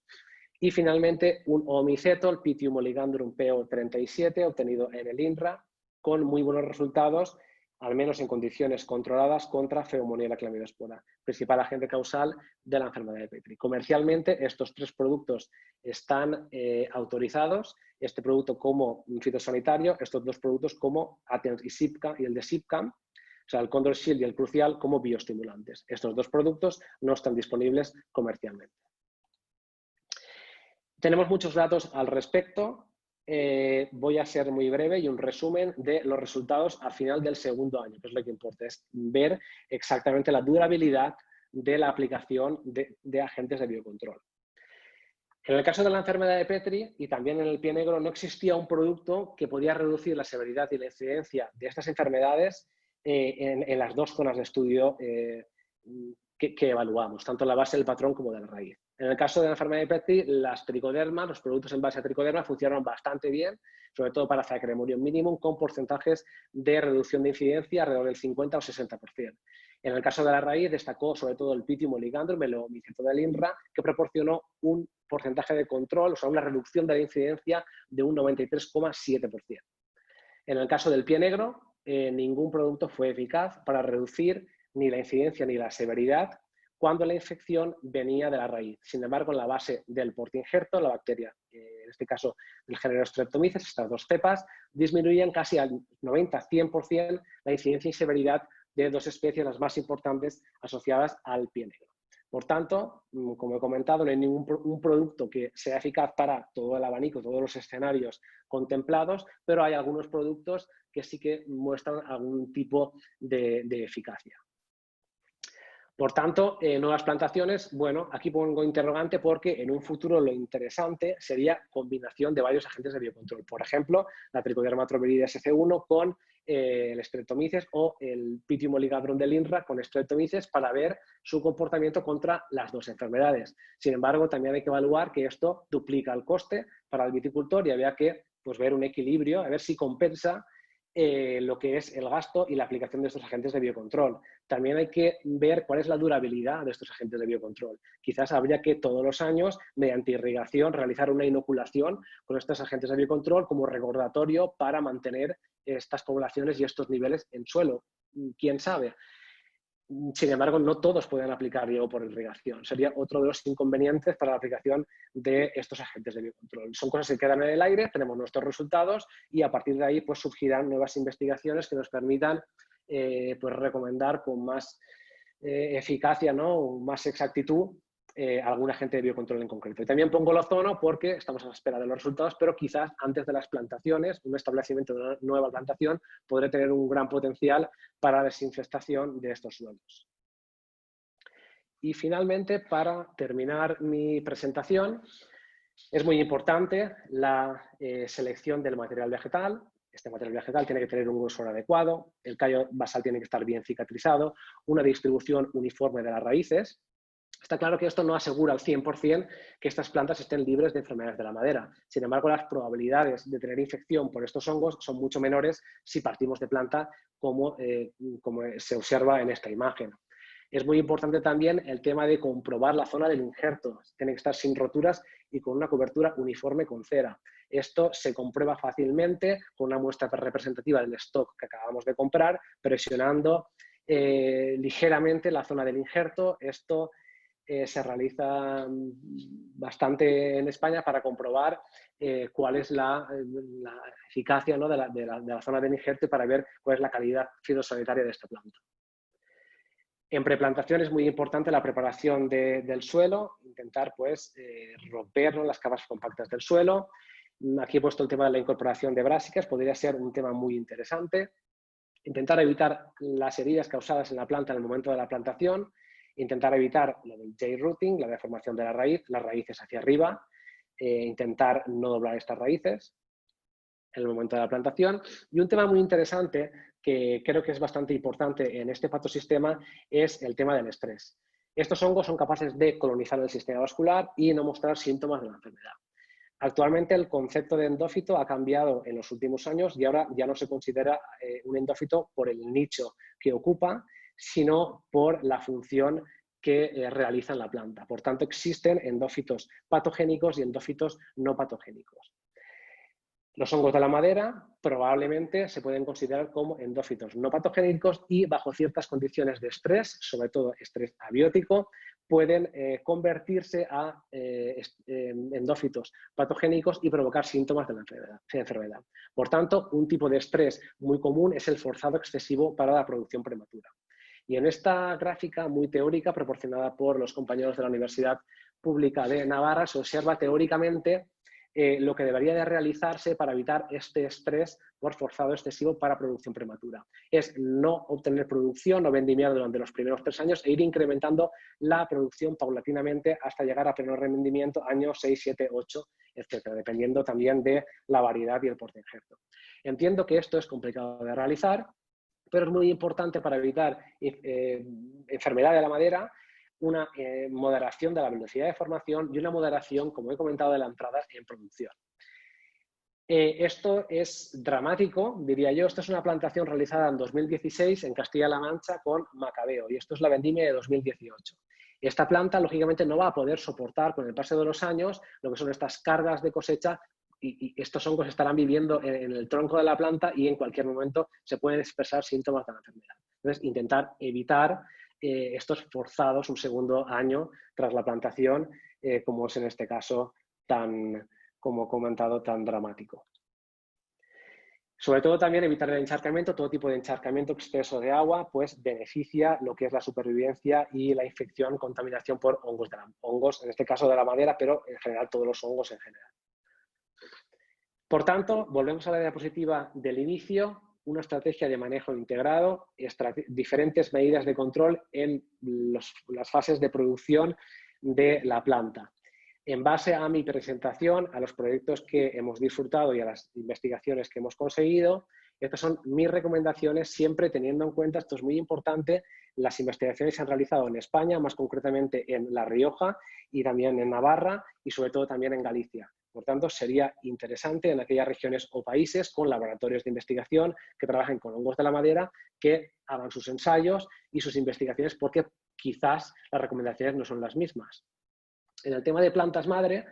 Speaker 1: Y finalmente, un omiceto, el Pythium oligandrum PO37, obtenido en el INRA, con muy buenos resultados, al menos en condiciones controladas, contra Pheumoniella clamidospora, principal agente causal de la enfermedad de Petri. Comercialmente, estos 3 productos están autorizados, este producto como fitosanitario, estos 2 productos como Athens y Sipcam, y el de Sipcam, o sea, el Condor Shield y el Crucial, como bioestimulantes. Estos 2 productos no están disponibles comercialmente. Tenemos muchos datos al respecto. Voy a ser muy breve y un resumen de los resultados al final del segundo año, que es lo que importa, es ver exactamente la durabilidad de la aplicación de agentes de biocontrol. En el caso de la enfermedad de Petri y también en el pie negro no existía un producto que podía reducir la severidad y la incidencia de estas enfermedades en las 2 zonas de estudio que evaluamos, tanto la base del patrón como de la raíz. En el caso de la enfermedad de Petri, las tricodermas, los productos en base a tricoderma funcionaron bastante bien, sobre todo para Saccharimurium minimum, con porcentajes de reducción de incidencia alrededor del 50 o 60%. En el caso de la raíz destacó sobre todo el Pythium oligandrum, el omiceto del INRA, que proporcionó un porcentaje de control, o sea, una reducción de la incidencia de un 93,7%. En el caso del pie negro, ningún producto fue eficaz para reducir ni la incidencia ni la severidad cuando la infección venía de la raíz. Sin embargo, en la base del portingerto, la bacteria, en este caso del género Streptomyces, estas 2 cepas, disminuían casi al 90-100% la incidencia y severidad de 2 especies, las más importantes asociadas al pie negro. Por tanto, como he comentado, no hay ningún producto que sea eficaz para todo el abanico, todos los escenarios contemplados, pero hay algunos productos que sí que muestran algún tipo de eficacia. Por tanto, nuevas plantaciones, bueno, aquí pongo interrogante porque en un futuro lo interesante sería combinación de varios agentes de biocontrol. Por ejemplo, la Trichoderma trovirides C1 con el Streptomyces o el Pythium oligandrum del INRA con Streptomyces para ver su comportamiento contra las 2 enfermedades. Sin embargo, también hay que evaluar que esto duplica el coste para el viticultor y habría que ver un equilibrio, a ver si compensa lo que es el gasto y la aplicación de estos agentes de biocontrol. También hay que ver cuál es la durabilidad de estos agentes de biocontrol. Quizás habría que todos los años, mediante irrigación, realizar una inoculación con estos agentes de biocontrol como recordatorio para mantener estas poblaciones y estos niveles en suelo. ¿Quién sabe? Sin embargo, no todos pueden aplicar riego por irrigación. Sería otro de los inconvenientes para la aplicación de estos agentes de biocontrol. Son cosas que quedan en el aire, tenemos nuestros resultados y a partir de ahí pues, surgirán nuevas investigaciones que nos permitan pues, recomendar con más eficacia, ¿no? Más exactitud algún agente de biocontrol en concreto. Y también pongo el ozono porque estamos a la espera de los resultados, pero quizás antes de las plantaciones, un establecimiento de una nueva plantación podría tener un gran potencial para la desinfestación de estos suelos. Y finalmente, para terminar mi presentación, es muy importante la selección del material vegetal. Este material vegetal tiene que tener un grosor adecuado, el callo basal tiene que estar bien cicatrizado, una distribución uniforme de las raíces. Está claro que esto no asegura al 100% que estas plantas estén libres de enfermedades de la madera. Sin embargo, las probabilidades de tener infección por estos hongos son mucho menores si partimos de planta como se observa en esta imagen. Es muy importante también el tema de comprobar la zona del injerto. Tiene que estar sin roturas y con una cobertura uniforme con cera. Esto se comprueba fácilmente con una muestra representativa del stock que acabamos de comprar, presionando ligeramente la zona del injerto. Esto se realiza bastante en España para comprobar cuál es la eficacia, ¿no? de la zona del injerto y para ver cuál es la calidad fitosanitaria de esta planta. En preplantación es muy importante la preparación del suelo, intentar pues, romper, ¿no? las capas compactas del suelo. Aquí he puesto el tema de la incorporación de brásicas, podría ser un tema muy interesante. Intentar evitar las heridas causadas en la planta en el momento de la plantación. Intentar evitar lo del J-rooting, la deformación de la raíz, las raíces hacia arriba. Intentar no doblar estas raíces en el momento de la plantación. Y un tema muy interesante que creo que es bastante importante en este patosistema es el tema del estrés. Estos hongos son capaces de colonizar el sistema vascular y no mostrar síntomas de la enfermedad. Actualmente el concepto de endófito ha cambiado en los últimos años y ahora ya no se considera un endófito por el nicho que ocupa, sino por la función que realiza en la planta. Por tanto, existen endófitos patogénicos y endófitos no patogénicos. Los hongos de la madera probablemente se pueden considerar como endófitos no patogénicos y bajo ciertas condiciones de estrés, sobre todo estrés abiótico, pueden convertirse a endófitos patogénicos y provocar síntomas de la enfermedad. Por tanto, un tipo de estrés muy común es el forzado excesivo para la producción prematura. Y en esta gráfica muy teórica proporcionada por los compañeros de la Universidad Pública de Navarra se observa teóricamente lo que debería de realizarse para evitar este estrés por forzado excesivo para producción prematura. Es no obtener producción o vendimiar durante los primeros 3 años e ir incrementando la producción paulatinamente hasta llegar a pleno rendimiento años 6, 7, 8, etcétera, dependiendo también de la variedad y el porte injerto. Entiendo que esto es complicado de realizar, pero es muy importante para evitar enfermedad de la madera, una moderación de la velocidad de formación y una moderación, como he comentado, de la entrada en producción. Esto es dramático, diría yo. Esto es una plantación realizada en 2016 en Castilla-La Mancha con macabeo y esto es la vendimia de 2018. Esta planta, lógicamente, no va a poder soportar con el paso de los años lo que son estas cargas de cosecha y estos hongos estarán viviendo en el tronco de la planta y en cualquier momento se pueden expresar síntomas de la enfermedad. Entonces, intentar evitar estos forzados un segundo año tras la plantación, como es en este caso como he comentado, tan dramático. Sobre todo también evitar el encharcamiento, todo tipo de encharcamiento exceso de agua, pues beneficia lo que es la supervivencia y la infección, contaminación por hongos, en este caso de la madera, pero en general todos los hongos en general. Por tanto, volvemos a la diapositiva del inicio, una estrategia de manejo integrado, diferentes medidas de control en las fases de producción de la planta. En base a mi presentación, a los proyectos que hemos disfrutado y a las investigaciones que hemos conseguido, estas son mis recomendaciones, siempre teniendo en cuenta, esto es muy importante, las investigaciones se han realizado en España, más concretamente en La Rioja y también en Navarra y sobre todo también en Galicia. Por tanto, sería interesante en aquellas regiones o países con laboratorios de investigación que trabajen con hongos de la madera, que hagan sus ensayos y sus investigaciones porque quizás las recomendaciones no son las mismas. En el tema de plantas madre,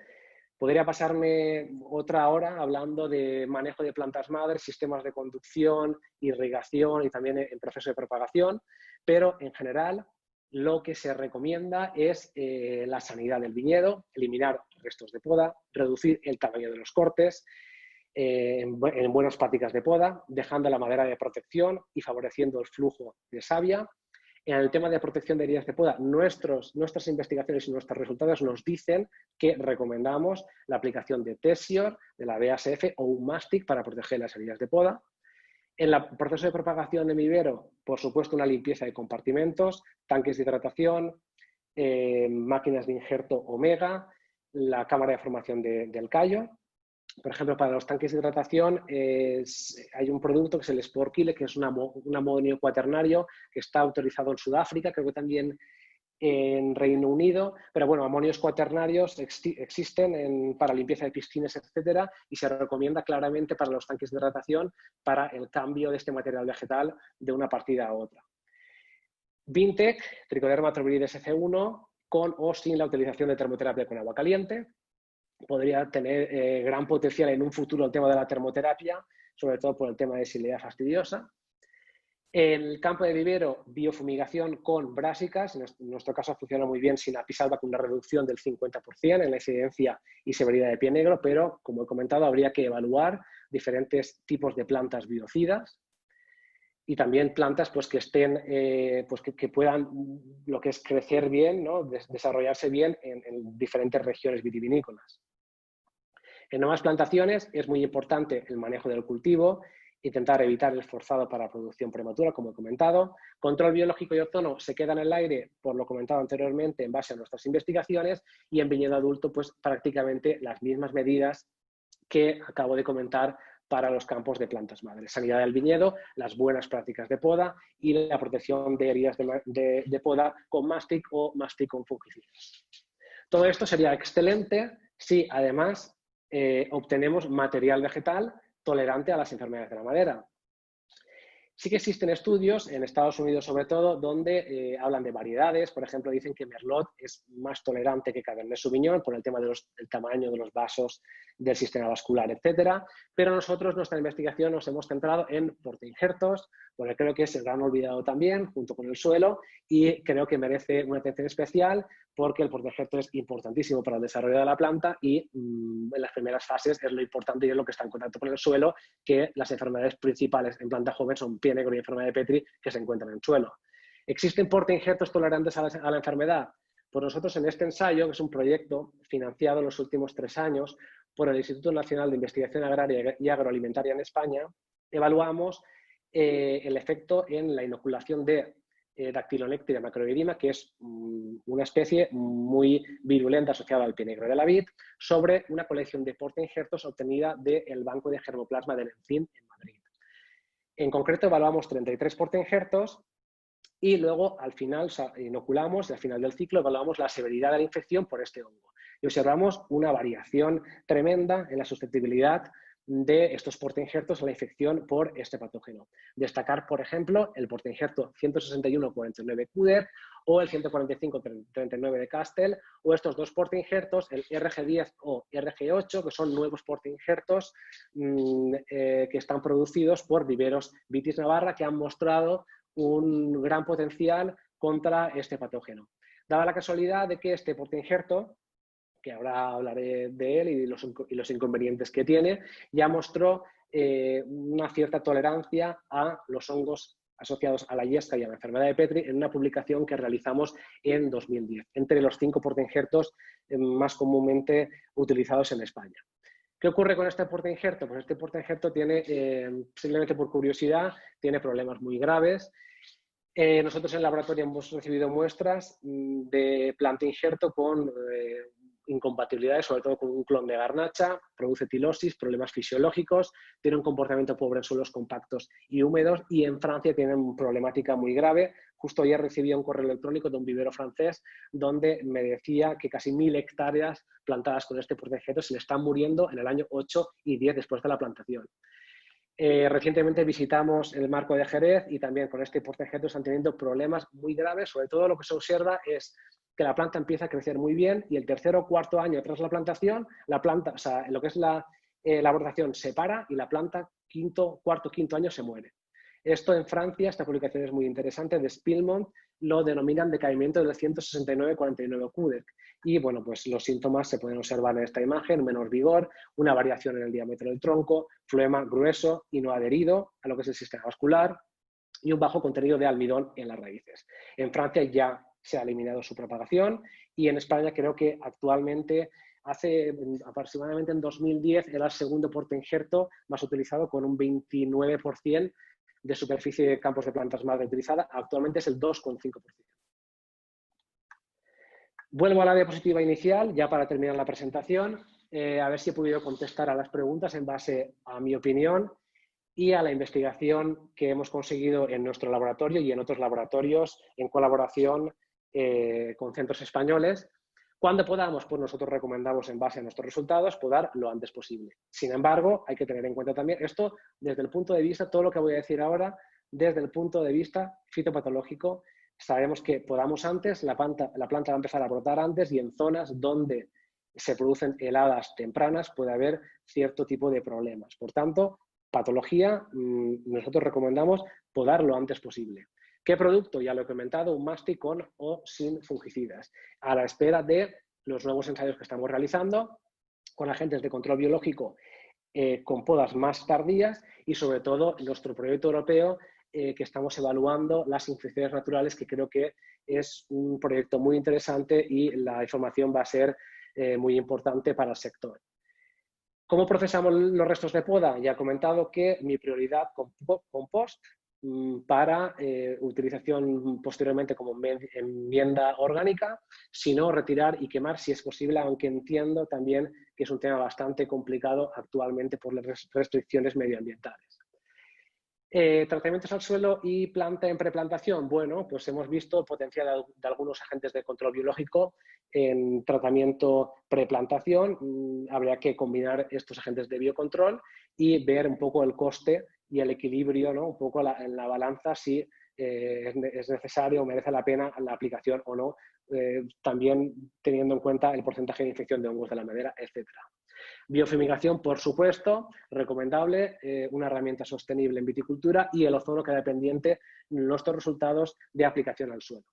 Speaker 1: podría pasarme otra hora hablando de manejo de plantas madre, sistemas de conducción, irrigación y también en proceso de propagación, pero en general lo que se recomienda es la sanidad del viñedo, eliminar restos de poda, reducir el tamaño de los cortes en buenas prácticas de poda, dejando la madera de protección y favoreciendo el flujo de savia. En el tema de protección de heridas de poda, nuestras investigaciones y nuestros resultados nos dicen que recomendamos la aplicación de Tessior, de la BASF o un mastic para proteger las heridas de poda. En el proceso de propagación de vivero, por supuesto, una limpieza de compartimentos, tanques de hidratación, máquinas de injerto Omega, la cámara de formación del callo. Por ejemplo, para los tanques de hidratación hay un producto que es el Sporkile, que es un amonio cuaternario que está autorizado en Sudáfrica, creo que también en Reino Unido, pero bueno, amonios cuaternarios existen para limpieza de piscinas, etcétera, y se recomienda claramente para los tanques de hidratación para el cambio de este material vegetal de una partida a otra. Vintec, Trichoderma trovirides F1, con o sin la utilización de termoterapia con agua caliente. Podría tener gran potencial en un futuro el tema de la termoterapia, sobre todo por el tema de silea fastidiosa. El campo de vivero, biofumigación con brásicas, en nuestro caso funciona muy bien sin apisalva con una reducción del 50% en la incidencia y severidad de pie negro, pero como he comentado habría que evaluar diferentes tipos de plantas biocidas y también plantas pues, que estén, pues, que puedan lo que es crecer bien, ¿no? Desarrollarse bien en diferentes regiones vitivinícolas. En nuevas plantaciones es muy importante el manejo del cultivo, intentar evitar el forzado para producción prematura, como he comentado. Control biológico y ozono se queda en el aire, por lo comentado anteriormente, en base a nuestras investigaciones, y en viñedo adulto, pues prácticamente las mismas medidas que acabo de comentar para los campos de plantas madres. Sanidad del viñedo, las buenas prácticas de poda y la protección de heridas de poda con mástic o mástic con fungicidas. Todo esto sería excelente si además obtenemos material vegetal tolerante a las enfermedades de la madera. Sí que existen estudios, en Estados Unidos sobre todo, donde hablan de variedades. Por ejemplo, dicen que Merlot es más tolerante que Cabernet Sauvignon por el tema del tamaño de los vasos, del sistema vascular, etcétera. Pero nosotros, nuestra investigación, nos hemos centrado en portainjertos, porque creo que es el gran olvidado también, junto con el suelo, y creo que merece una atención especial porque el portainjerto es importantísimo para el desarrollo de la planta y en las primeras fases es lo importante y es lo que está en contacto con el suelo, que las enfermedades principales en planta joven son pie negro y enfermedad de Petri que se encuentran en el suelo. ¿Existen portainjertos tolerantes a la enfermedad? Pues nosotros en este ensayo, que es un proyecto financiado en los últimos 3 años por el Instituto Nacional de Investigación Agraria y Agroalimentaria en España, evaluamos el efecto en la inoculación de Dactylonectria macroiridima, que es una especie muy virulenta asociada al pie negro de la vid, sobre una colección de portainjertos obtenida del Banco de Germoplasma del ENFIN en Madrid. En concreto, evaluamos 33 portainjertos y luego al final inoculamos y al final del ciclo evaluamos la severidad de la infección por este hongo. Y observamos una variación tremenda en la susceptibilidad de estos portainjertos a la infección por este patógeno. Destacar, por ejemplo, el portainjerto 161-49 Cuder o el 145-39 de Castel, o estos dos portainjertos, el RG10 o RG8, que son nuevos portainjertos que están producidos por viveros Vitis Navarra, que han mostrado un gran potencial contra este patógeno. Dada la casualidad de que este portainjerto, que ahora hablaré de él y los inconvenientes que tiene, ya mostró una cierta tolerancia a los hongos asociados a la yesca y a la enfermedad de Petri en una publicación que realizamos en 2010, entre los 5 portainjertos más comúnmente utilizados en España. ¿Qué ocurre con este portainjerto? Pues este portainjerto tiene, simplemente por curiosidad, tiene problemas muy graves. Nosotros en el laboratorio hemos recibido muestras de planta injerto con incompatibilidades, sobre todo con un clon de garnacha, produce tilosis, problemas fisiológicos, tiene un comportamiento pobre en suelos compactos y húmedos, y en Francia tiene una problemática muy grave. Justo ayer recibí un correo electrónico de un vivero francés donde me decía que casi 1000 hectáreas plantadas con este portainjerto se le están muriendo en el año 8 y 10 después de la plantación. Recientemente visitamos el Marco de Jerez y también con este portainjerto están teniendo problemas muy graves. Sobre todo lo que se observa es que la planta empieza a crecer muy bien y el tercer o cuarto año tras la plantación, la planta, o sea, lo que es la abordación se para y la planta cuarto, quinto año se muere. Esto en Francia, esta publicación es muy interesante, de Spilmont, lo denominan decaimiento del 169-49 Cuder. Y bueno, pues los síntomas se pueden observar en esta imagen: menor vigor, una variación en el diámetro del tronco, floema grueso y no adherido a lo que es el sistema vascular y un bajo contenido de almidón en las raíces. En Francia ya se ha eliminado su propagación y en España creo que actualmente, aproximadamente en 2010, era el segundo portainjerto más utilizado con un 29% de superficie de campos de plantas madre utilizada. Actualmente es el 2,5%. Vuelvo a la diapositiva inicial, ya para terminar la presentación, a ver si he podido contestar a las preguntas en base a mi opinión y a la investigación que hemos conseguido en nuestro laboratorio y en otros laboratorios en colaboración con centros españoles. Cuando podamos, pues nosotros recomendamos, en base a nuestros resultados, podar lo antes posible. Sin embargo, hay que tener en cuenta también esto desde el punto de vista, todo lo que voy a decir ahora, desde el punto de vista fitopatológico. Sabemos que podamos antes, la planta va a empezar a brotar antes y en zonas donde se producen heladas tempranas puede haber cierto tipo de problemas. Por tanto, patología, nosotros recomendamos podar lo antes posible. ¿Qué producto? Ya lo he comentado, un mástic con o sin fungicidas, a la espera de los nuevos ensayos que estamos realizando con agentes de control biológico con podas más tardías y sobre todo nuestro proyecto europeo que estamos evaluando las infecciones naturales, que creo que es un proyecto muy interesante y la información va a ser muy importante para el sector. ¿Cómo procesamos los restos de poda? Ya he comentado que mi prioridad compost, para utilización posteriormente como enmienda orgánica, sino retirar y quemar si es posible, aunque entiendo también que es un tema bastante complicado actualmente por las restricciones medioambientales. Tratamientos al suelo y planta en preplantación. Bueno, pues hemos visto el potencial de algunos agentes de control biológico en tratamiento preplantación. Habría que combinar estos agentes de biocontrol y ver un poco el coste y el equilibrio, ¿no? Un poco en la balanza si es necesario o merece la pena la aplicación o no, también teniendo en cuenta el porcentaje de infección de hongos de la madera, etcétera. Biofumigación, por supuesto, recomendable, una herramienta sostenible en viticultura, y el ozono queda pendiente nuestros resultados de aplicación al suelo.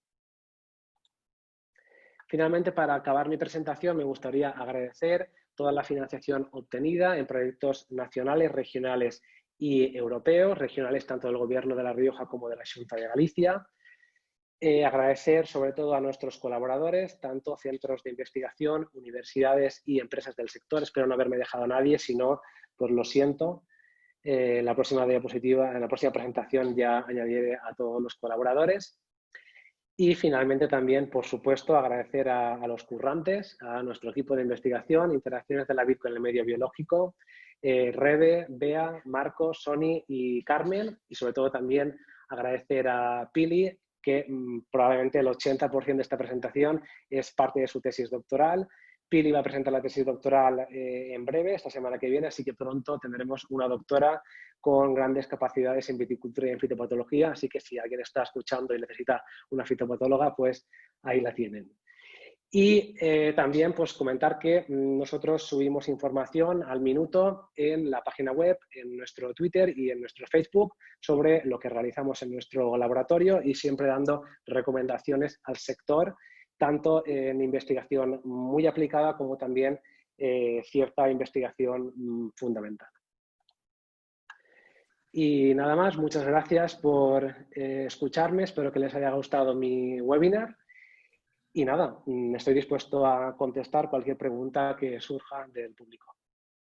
Speaker 1: Finalmente, para acabar mi presentación, me gustaría agradecer toda la financiación obtenida en proyectos nacionales, regionales y europeos, regionales tanto del Gobierno de La Rioja como de la Xunta de Galicia. Agradecer sobre todo a nuestros colaboradores, tanto centros de investigación, universidades y empresas del sector. Espero no haberme dejado a nadie, si no, pues lo siento. En la próxima diapositiva, en la próxima presentación ya añadiré a todos los colaboradores. Y finalmente también, por supuesto, agradecer a los currantes, a nuestro equipo de investigación, Interacciones de la Vid con el Medio Biológico, Rebe, Bea, Marcos, Sony y Carmen, y sobre todo también agradecer a Pili, que probablemente el 80% de esta presentación es parte de su tesis doctoral. Pili va a presentar la tesis doctoral en breve, esta semana que viene, así que pronto tendremos una doctora con grandes capacidades en viticultura y en fitopatología, así que si alguien está escuchando y necesita una fitopatóloga, pues ahí la tienen. Y también pues comentar que nosotros subimos información al minuto en la página web, en nuestro Twitter y en nuestro Facebook sobre lo que realizamos en nuestro laboratorio, y siempre dando recomendaciones al sector, tanto en investigación muy aplicada como también cierta investigación fundamental. Y nada más, muchas gracias por escucharme, espero que les haya gustado mi webinar. Y nada, estoy dispuesto a contestar cualquier pregunta que surja del público.